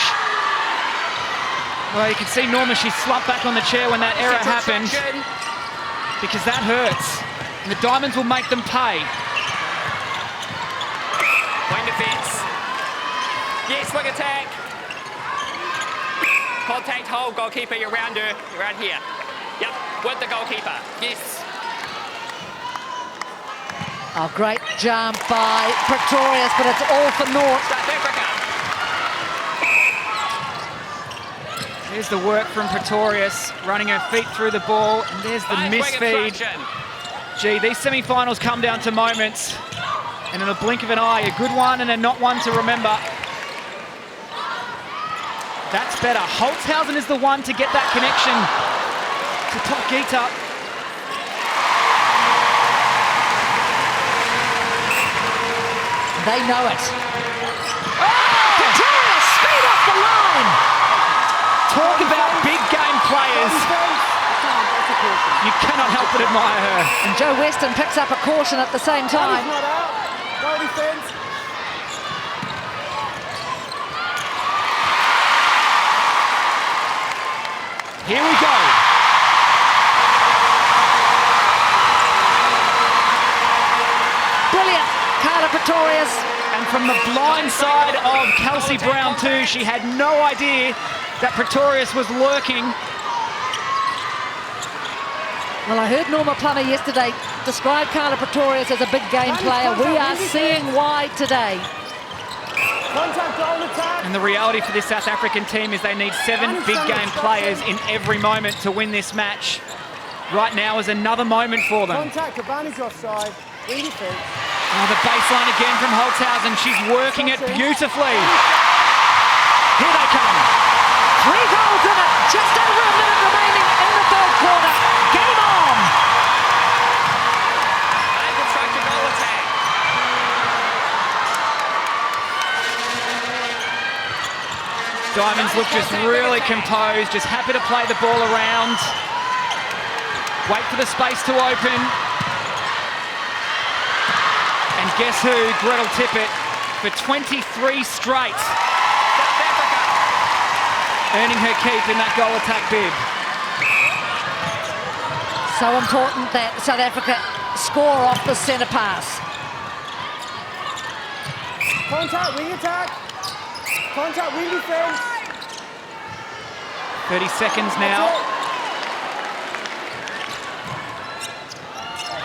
Well, you can see Norma, she slumped back on the chair when that error happened, because that hurts. And the Diamonds will make them pay.
Wing defence. Yes, wing attack. Contact hold, goalkeeper, you're around her. You're around here. Yep, with the goalkeeper. Yes.
Oh, great jump by Pretorius, but it's all for naught.
South Africa.
There's the work from Pretorius, running her feet through the ball, and there's the
Nice wing
misfeed.
obstruction.
Gee, these semi-finals come down to moments, and in a blink of an eye, a good one and a not one to remember. That's better. Holtzhausen is the one to get that connection to Potgieter.
They know it. Oh! Pretorius, speed off the line!
Talk about big game players. You cannot help but admire her.
And Joe Weston picks up a caution at the same
Bunny's
time.
not out. Goal defense.
Here we go.
Brilliant, Carla Pretorius.
And from the blind side of Kelsey Brown too, she had no idea that Pretorius was lurking.
Well, I heard Norma Plummer yesterday describe Carla Pretorius as a big game player. We are seeing why today.
Contact, goal attack.
And the reality for this South African team is they need 7 big game players in every moment to win this match. Right now is another moment for them.
Contact, advantage offside. Wing defense.
Oh, the baseline again from Holtzhausen. She's working it beautifully. Here they come.
3 goals in it, just over a minute remaining in the third quarter. Game on!
And constructed goal attack.
Diamonds look just really composed, just happy to play the ball around. Wait for the space to open. And guess who? Gretel Tippett for 23 straight.
South Africa.
Earning her keep in that goal attack bid.
So important that South Africa score off the centre pass.
Contact, wing attack. Contact, wing defense.
30 seconds now.
That's it.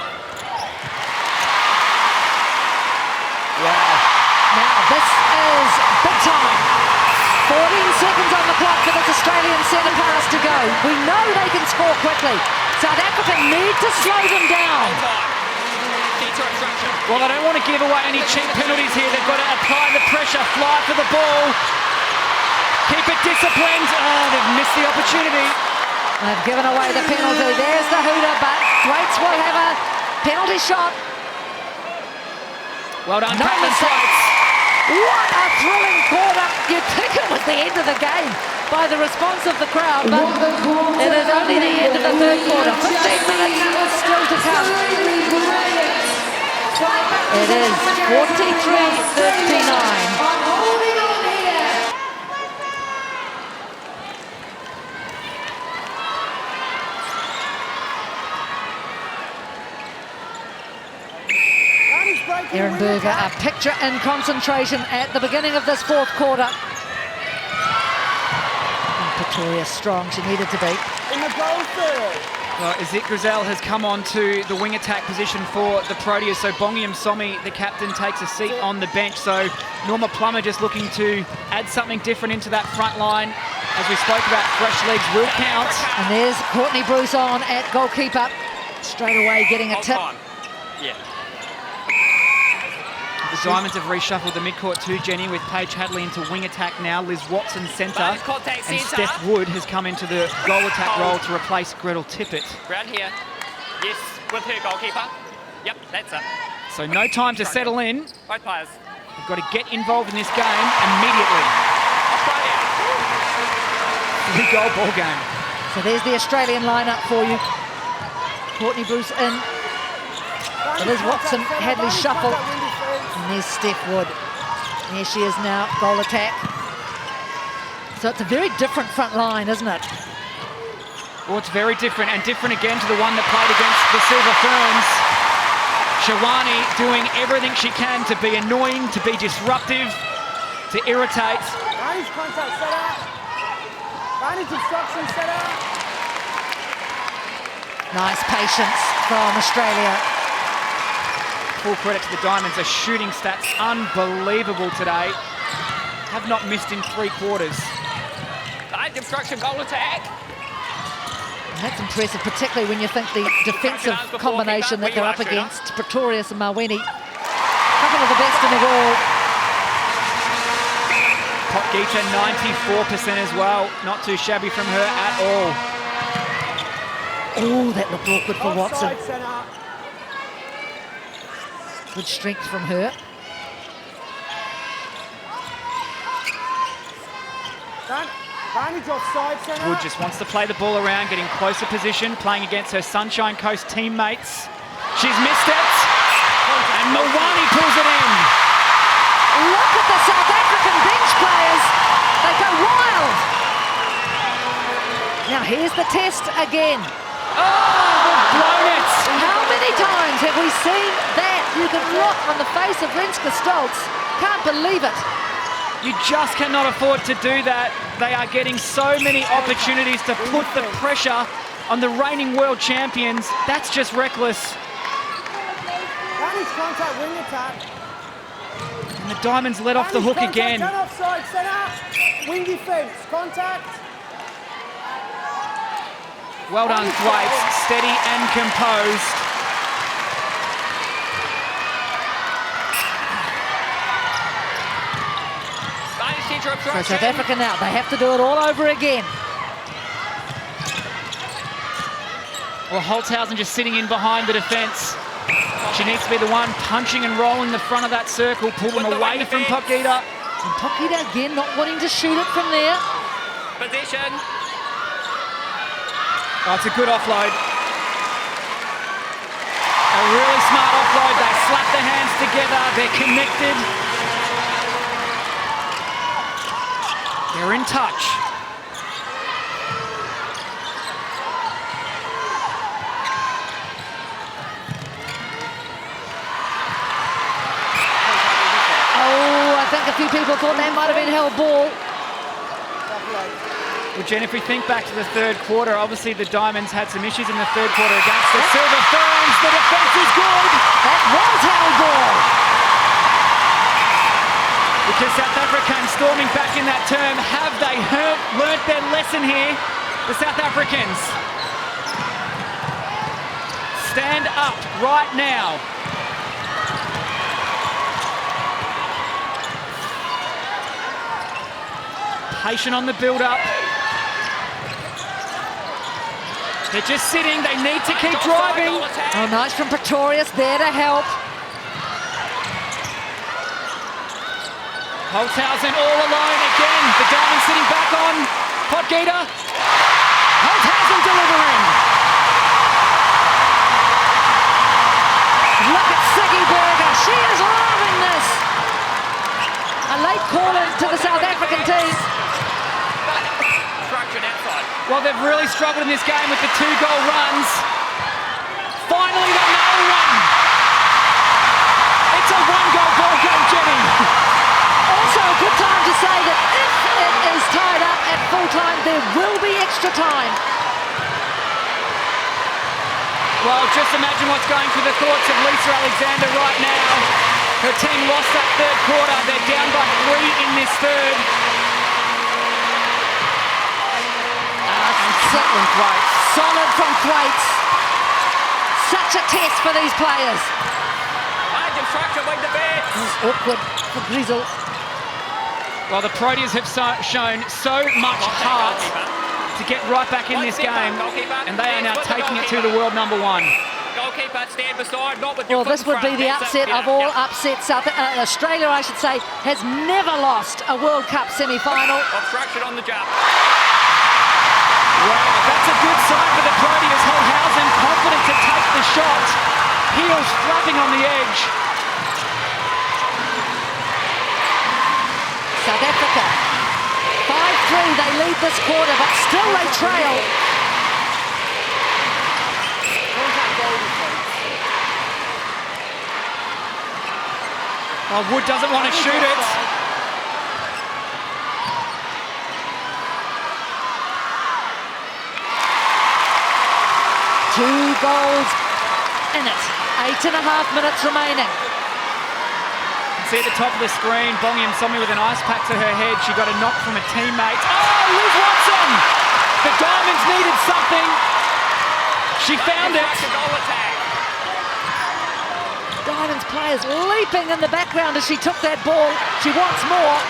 Now this is big time. 14 seconds on the clock for this Australian centre pass to go. We know they can score quickly. South Africa need to slow them down.
Detour obstruction.
Well, they don't want to give away any cheap penalties here. They've got to apply the pressure, fly for the ball. Keep it disciplined. Oh, they've missed the opportunity.
They've given away the penalty. There's the hooter, but Thwaites will have a penalty shot.
Well done,
No
Caitlin
mistake.
Thwaites.
What a thrilling quarter. You'd think it was the end of the game by the response of the crowd, but it is only the end of the third quarter. 15 minutes still to come. It is 43-39. Erin Berger, a picture in concentration at the beginning of this fourth quarter. Pretoria strong, she needed to be.
In the goal third.
Well, Izit Grizel has come on to the wing attack position for the Proteas, so Bongiam Somi, the captain, takes a seat on the bench. So Norma Plummer just looking to add something different into that front line. As we spoke about, fresh legs will count.
And there's Courtney Bruce on at goalkeeper. Straight away getting a tip.
Yeah.
The Diamonds have reshuffled the midcourt too, Jenny, with Paige Hadley into wing attack now. Liz Watson centre. And Steph Wood has come into the goal attack role to replace Gretel Tippett.
Round here. Yes, with her goalkeeper. Yep, that's it.
So no time to settle in.
Both players.
You've got to get involved in this game immediately.
Australia.
3-goal ball game.
So there's the Australian lineup for you. Courtney Bruce in. Liz Watson, Hadley shuffle. And there's Steph Wood. There she is now, goal attack. So it's a very different front line, isn't it?
Well, it's very different, and different again to the one that played against the Silver Ferns. Shawani doing everything she can to be annoying, to be disruptive, to irritate.
Vantage contact set up. Vantage obstruction set up.
Nice patience from Australia.
Full credit to the Diamonds. Their shooting stats unbelievable today. Have not missed in 3 quarters.
Nice obstruction goal attack.
And that's impressive, particularly when you think the defensive combination that they're up against, Pretorius and Mawini. A couple of the best in the world.
Potgieter 94% as well. Not too shabby from her at all.
Oh, that looked awkward for Watson.
Offside set up.
Good strength from her.
Vantage offside set up.
Wood just wants to play the ball around, getting closer position, playing against her Sunshine Coast teammates. She's missed it. And Mawani pulls it in.
Look at the South African bench players. They go wild. Now here's the test again.
Oh, they've blown it.
How many times have we seen that? You can look on the face of Renske Stoltz. Can't believe it.
You just cannot afford to do that. They are getting so many opportunities to put the pressure on the reigning world champions. That's just reckless.
Vantage contact wing attack.
And the Diamonds let off the hook again.
Turn offside set up. Wing defence contact.
Well done, Thwaites. Steady and composed.
So South Africa now, they have to do it all over again.
Well, Holtzhausen just sitting in behind the defence. She needs to be the one punching and rolling the front of that circle, pull them away from Potgieter.
And Potgieter again not wanting to shoot it from there.
Possession.
Oh, it's a good offload. A really smart offload. They slap their hands together. They're connected. They're in touch.
Oh, I think a few people thought that might have been held ball.
Well, Jen, if we think back to the third quarter, obviously the Diamonds had some issues in the third quarter against the Silver Ferns. The defence is good.
That was held ball.
Because South Africa storming back in that term, have they learnt their lesson here? The South Africans. Stand up right now. Patient on the build-up. They're just sitting, they need to keep driving.
Oh, nice from Pretorius there to help.
Holtzhausen all alone again. The Diamond sitting back on Potgieter. Holtzhausen delivering.
Look at Siggy Berger. She is loving this. A late call to the South African team.
Well, they've really struggled in this game with the 2-goal runs. Finally, they nail one. It's a 1-goal ball game, Jenny.
Also a good time to say that if it is tied up at full full time. There will be extra time.
Well, just imagine what's going through the thoughts of Lisa Alexander right now. Her team lost that third quarter. They're down by 3 in this third. And Caitlin Thwaites.
Solid from Thwaites. Such a test for these players.
Margin structure with the beds.
Awkward for Grizzle.
Well, the Proteas have shown so much heart to get right back in this game, and they are now taking it to the world #1.
Goalkeeper, stand beside, not with your
Well, this would be the upset of all upsets. Australia, I should say, has never lost a World Cup semi-final.
Obstruction on the jump.
Wow, that's a good sign for the Proteas. Holthausen confident to take the shot. Heels flapping on the edge.
South Africa, 5-3, they lead this quarter, but still they trail.
Oh, Wood doesn't want to shoot it.
Two goals in it. 8.5 minutes remaining.
See at the top of the screen, Bongi Msomi with an ice pack to her head. She got a knock from a teammate. Oh, Liz Watson! The Diamonds needed something. She found it.
Goal attack.
Diamonds players leaping in the background as she took that ball. She wants more.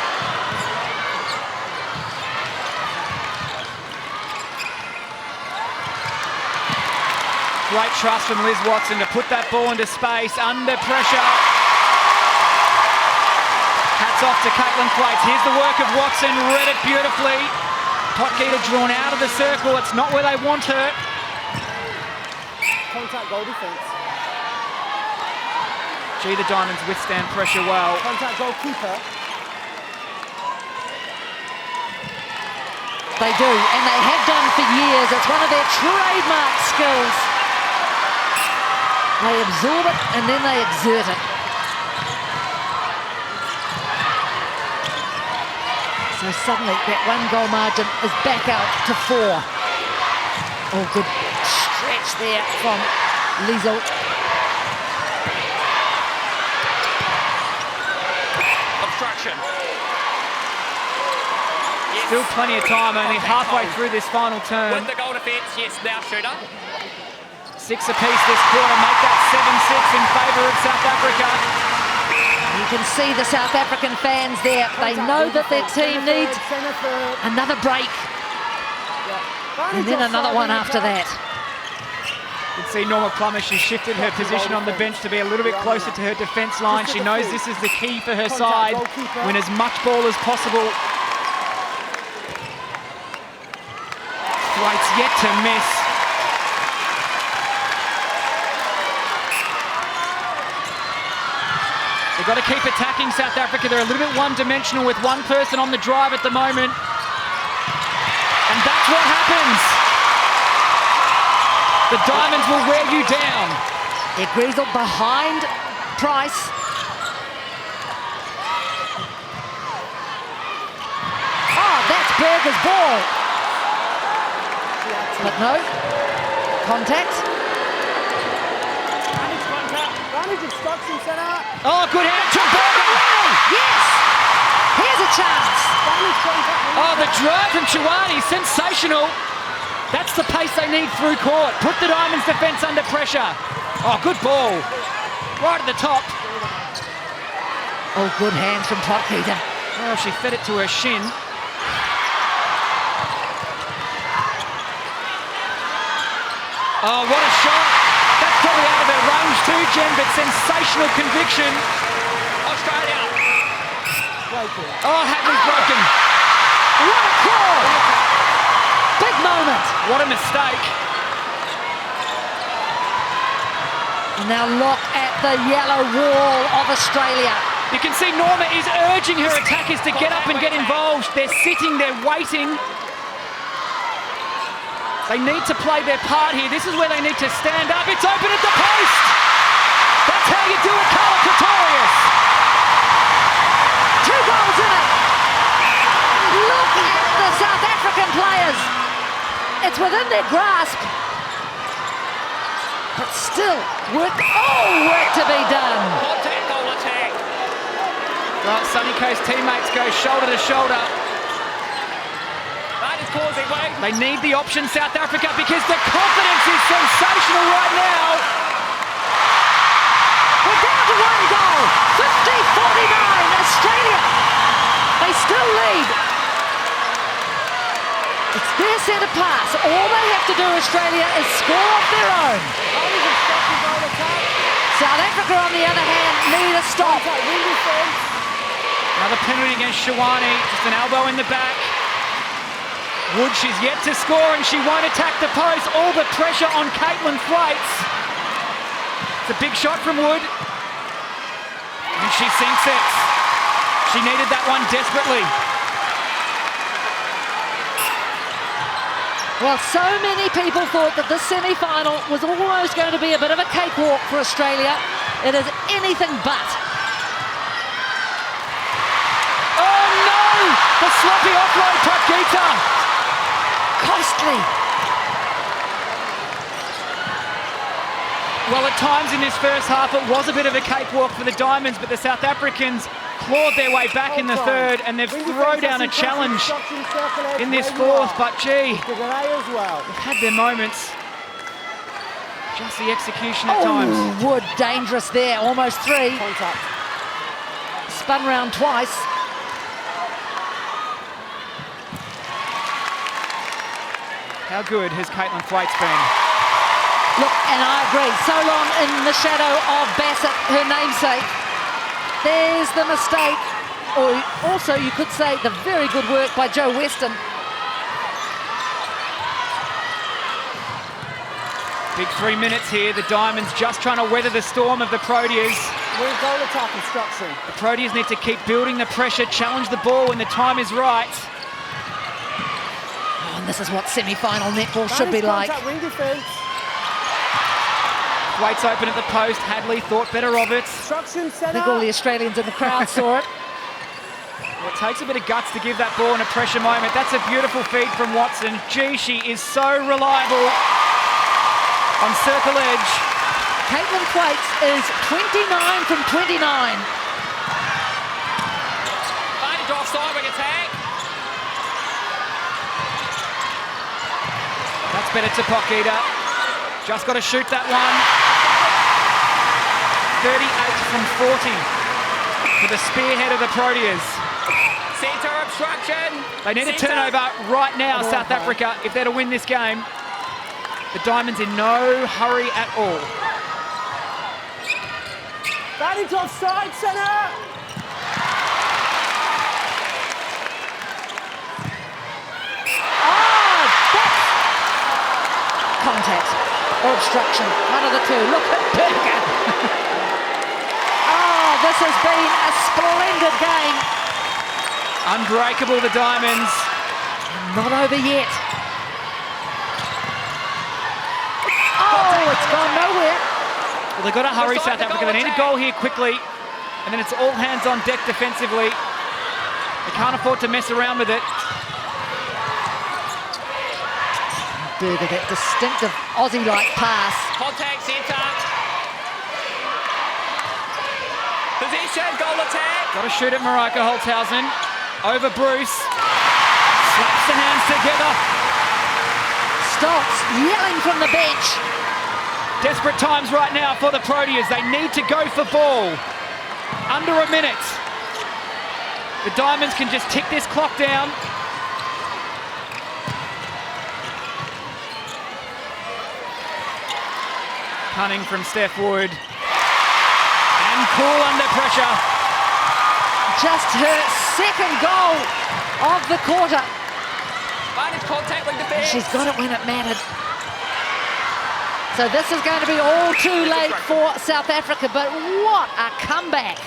Great trust from Liz Watson to put that ball into space under pressure. Hats off to Caitlin Thwaites. Here's the work of Watson, read it beautifully. Potgieter drawn out of the circle. It's not where they want her.
Contact goal defence.
Gee, the Diamonds withstand pressure well.
Contact goalkeeper.
They do, and they have done for years. It's one of their trademark skills. They absorb it and then they exert it. So suddenly that 1-goal margin is back out to 4. Oh, good stretch there from Liesel.
Obstruction. Yes.
Still plenty of time, only halfway through this final turn.
With the goal defence, yes, now shooter.
6 apiece this quarter, make that 7-6 in favour of South Africa.
You can see the South African fans there. They know that their team needs another break. And then another one after that.
You can see Norma Plummer, she shifted her position on the bench to be a little bit closer to her defence line. She knows this is the key for her side. Win as much ball as possible. Thwaites yet to miss. They've got to keep attacking South Africa. They're a little bit one-dimensional with one person on the drive at the moment. And that's what happens. The Diamonds will wear you down.
Yeah, Griesel behind Price. Oh, that's Berger's ball. But no, contact.
Instruction centre.
Oh, good hand to Berger.
Yes, here's a chance.
Oh, the drive from Chiwani, sensational. That's the pace they need through court. Put the Diamonds defence under pressure. Oh, good ball. Right at the top.
Oh, good hands from Potgieter.
Oh, she fed it to her shin. Oh, what a shot. That's probably out of her range too, Jen, but sensational conviction.
Australia.
Oh, Hatley's broken.
What a call! Big moment.
What a mistake.
And now look at the yellow wall of Australia.
You can see Norma is urging her attackers to get up and get involved. They're sitting, they're waiting. They need to play their part here. This is where they need to stand up. It's open at the post. That's how you do it, Carla Pretorius.
2 goals in it. Look at the the South African players. It's within their grasp. But still, work to be done.
Contact, goal attack.
Well, Sunny Coast teammates go shoulder to shoulder.
That is causing weight.
They need the option, South Africa, because the confidence is sensational right now.
We're down to one goal. 50-49, Australia. They still lead. It's their centre pass. All they have to do, Australia, is score off their own. South Africa, on the other hand, need a stop.
Another penalty against Shawani, just an elbow in the back. Wood, she's yet to score and she won't attack the post. All the pressure on Caitlin Thwaites. It's a big shot from Wood. And she sinks it. She needed that one desperately.
Well, so many people thought that this semi-final was almost going to be a bit of a cakewalk for Australia. It is anything but.
Oh no! The sloppy offload, Pakita.
Costly.
Well, at times in this first half, it was a bit of a cakewalk for the Diamonds, but the South Africans clawed their way back in the third, and they've thrown down a challenge in this fourth, but gee, they've had their moments. Just the execution at times.
Wood, dangerous there, almost three.
Contact.
Spun round twice.
How good has Caitlin Thwaites been?
Look, and I agree, so long in the shadow of Bassett, her namesake. There's the mistake, or also you could say the very good work by Joe Weston.
Big 3 minutes here, the Diamonds just trying to weather the storm of the Proteas.
We're goal attack instruction.
The Proteas need to keep building the pressure, challenge the ball when the time is right.
Oh, and this is what semi-final netball should be like.
Wing defense.
Thwaites open at the post, Hadley thought better of it.
Instruction
I
center.
think all the Australians in the crowd saw it.
Well, it takes a bit of guts to give that ball in a pressure moment. That's a beautiful feed from Watson. Gee, she is so reliable on circle edge.
Caitlin Thwaites is 29 from 29.
Advantage offside, wing attack.
That's better to Pakita. Just got to shoot that one. 38 from 40 for the spearhead of the Proteas.
Centre obstruction.
They need a turnover right now, South Africa, if they're to win this game. The Diamonds in no hurry at all.
Advantage offside center.
Contact or obstruction, one of the two. Look at Berger. Oh, this has been a splendid game.
Unbreakable, the Diamonds.
Not over yet. Oh, it's gone nowhere.
Well, they've got to hurry, South Africa. They need a goal here quickly, and then it's all hands on deck defensively. They can't afford to mess around with it.
Berger, that distinctive Aussie-like pass.
Contact centre. Possession, goal attack.
Got to shoot at Marika Holtzhausen. Over Bruce. Slaps the hands together.
Stops yelling from the bench.
Desperate times right now for the Proteas. They need to go for ball. Under a minute. The Diamonds can just tick this clock down. Punting from Steph Wood. And cool under pressure.
Just her second goal of the quarter.
Advantage contact with defence.
She's got it when it mattered. So this is going to be all too late for South Africa, but what a comeback.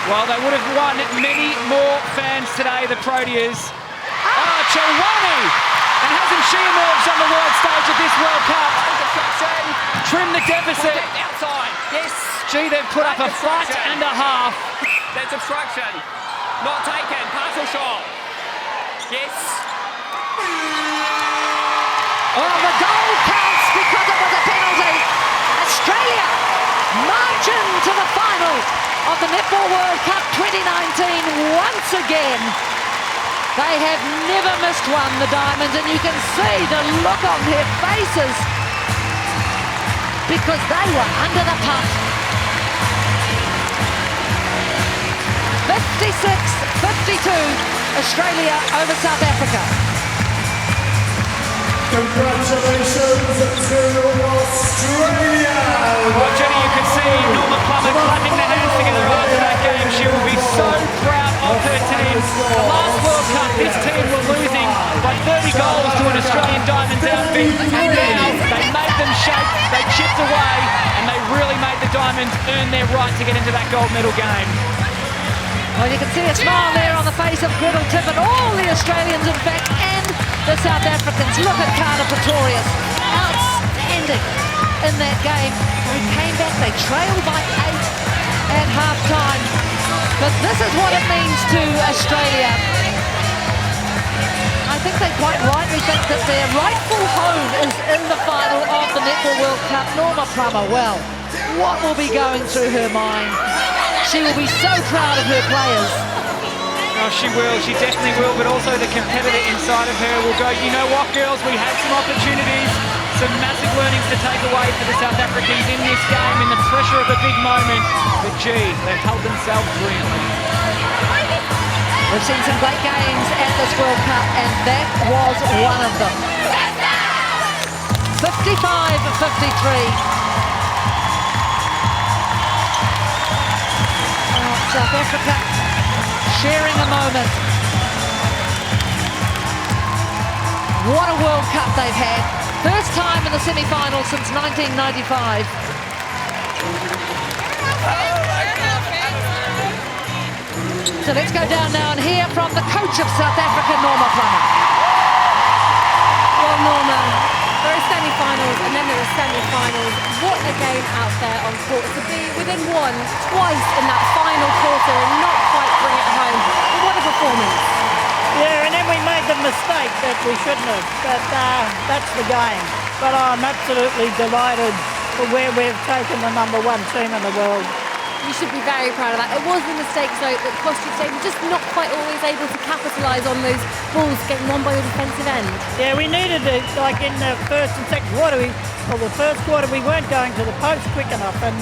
Well, they would have won many more fans today, the Proteas. Oh, Chawani! And hasn't she emerged on the world stage of this World Cup? Trim the deficit.
Contact outside. Yes.
Gee, they've put up a fight and a half.
That's obstruction. Not taken. Partial shot. Yes.
Oh, the goal counts because it was a penalty. Australia march into the final of the Netball World Cup 2019 once again. They have never missed one, the Diamonds, and you can see the look on their faces because they were under the pump. 56-52, Australia over South Africa.
Congratulations to Australia!
Well, Jenny, you can see Norma Plummer clapping their hands together after that game. She will be so proud of her team. The last World Cup, this team were losing by 30 goals to an Australian Diamonds outfit, and now they made them shake, they chipped away, and they really made the Diamonds earn their right to get into that gold medal game.
Well, you can see a smile there on the face of Gretel Tippett, all the Australians, in fact, and the South Africans. Look at Carter Pretorius, outstanding in that game. They came back, they trailed by 8 at half-time. But this is what it means to Australia. I think they quite rightly think that their rightful home is in the final of the Netball World Cup. Norma Plummer, well, what will be going through her mind? She will be so proud of her players.
Oh, she will, she definitely will, but also the competitor inside of her will go, you know what, girls, we had some opportunities, some massive learnings to take away for the South Africans in this game, in the pressure of a big moment, but gee, they've held themselves brilliantly.
We've seen some great games at this World Cup, and that was one of them. 55-53. South Africa sharing a moment. What a World Cup they've had. First time in the semi-final since 1995. So let's go down now and hear from the coach of South Africa, Norma Plummer.
Well, Norma, there are semi-finals and then there are semi-finals. What a game out there on court. To be within one twice in that final quarter and not quite bring it home. What a performance.
Yeah, and then we made the mistake that we shouldn't have. But that's the game. But I'm absolutely delighted for where we've taken the #1 team in the world.
You should be very proud of that. It was the mistakes though that cost you today. We're just not quite always able to capitalise on those balls getting won by the defensive end.
Yeah, we needed it, like in the first and second quarter. The first quarter we weren't going to the post quick enough, and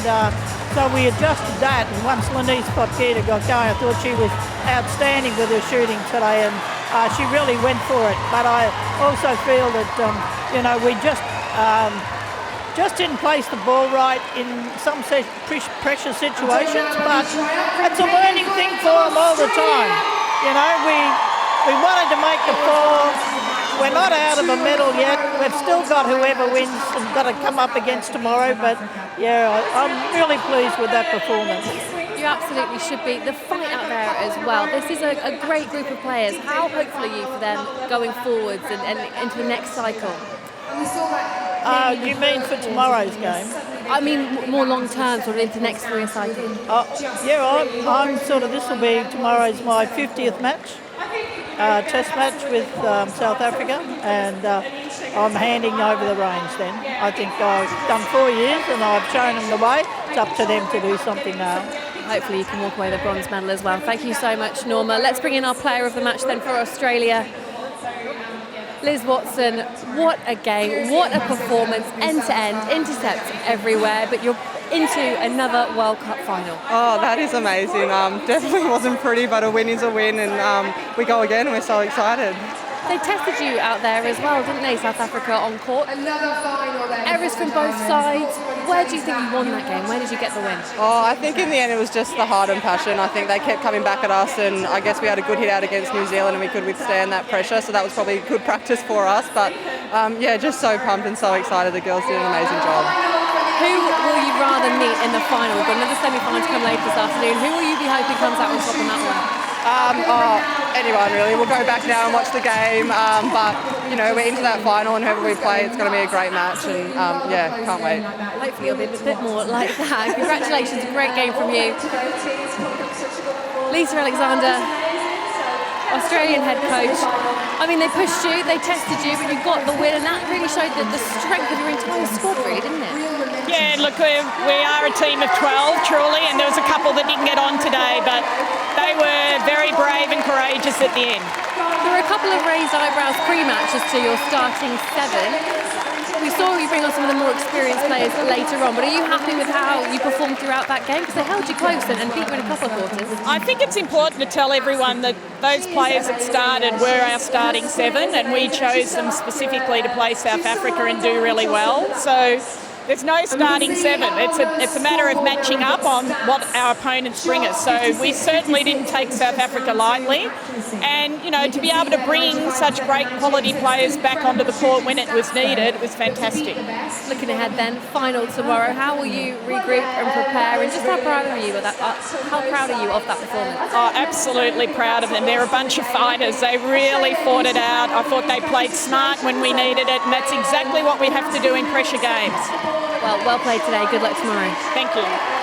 so we adjusted that. And once Lenise Potgieter got going, I thought she was outstanding with her shooting today, and she really went for it. But I also feel that we just didn't place the ball right in some pressure situations, but it's a learning thing for them all the time. We wanted to make the four. We're not out of a medal yet. We've still got whoever wins and got to come up against tomorrow, but yeah, I'm really pleased with that performance.
You absolutely should be. The fight out there as well. This is a great group of players. How hopeful are you for them going forwards and into the next cycle?
You mean for tomorrow's game?
I mean more long term, sort of into next career cycle.
I'm sort of, this will be tomorrow's my 50th match, test match with South Africa, and I'm handing over the reins then. I think I've done 4 years and I've shown them the way. It's up to them to do something now.
Hopefully you can walk away with a bronze medal as well. Thank you so much, Norma. Let's bring in our player of the match then for Australia. Liz Watson, what a game, what a performance, end-to-end, intercepts everywhere, but you're into another World Cup final.
Oh, that is amazing. Definitely wasn't pretty, but a win is a win, and we go again. We're so excited.
They tested you out there as well, didn't they, South Africa on court? Errors from both sides. Where do you think you won that game? Where did you get the win?
Oh, I think in the end it was just the heart and passion. I think they kept coming back at us, and I guess we had a good hit out against New Zealand and we could withstand that pressure, so that was probably good practice for us. But just so pumped and so excited. The girls did an amazing job.
Who will you rather meet in the final? We've got another semi-final to come later this afternoon. Who will you be hoping comes out on top on that one?
Anyone really. We'll go back now and watch the game, but we're into that final, and whoever we play, it's going to be a great match, and can't wait.
Hopefully it'll be a bit more like that. Congratulations, a great game from you. Lisa Alexander, Australian head coach. I mean, they pushed you, they tested you, but you got the win, and that really showed the strength of your entire squad, really, didn't it?
Yeah, look, we are a team of 12, truly, and there was a couple that didn't get on today, but they were very brave and courageous at the end.
There were a couple of raised eyebrows pre-matches to your starting 7. We saw you bring on some of the more experienced players later on, but are you happy with how you performed throughout that game? Because they held you close and beat you in a couple of quarters.
I think it's important to tell everyone that those players that started were our starting 7, and we chose them specifically to play South Africa and do really well. So there's no starting 7. It's a matter of matching up on what our opponents bring us. So we certainly didn't take South Africa lightly. And, you know, to be able to bring such great quality players back onto the court when it was needed was fantastic.
Looking ahead then, final tomorrow, how will you regroup and prepare? And just how proud are you of that? How proud are you of that performance?
Oh, absolutely proud of them. They're a bunch of fighters. They really fought it out. I thought they played smart when we needed it, and that's exactly what we have to do in pressure games.
Well played today. Good luck tomorrow.
Thank you.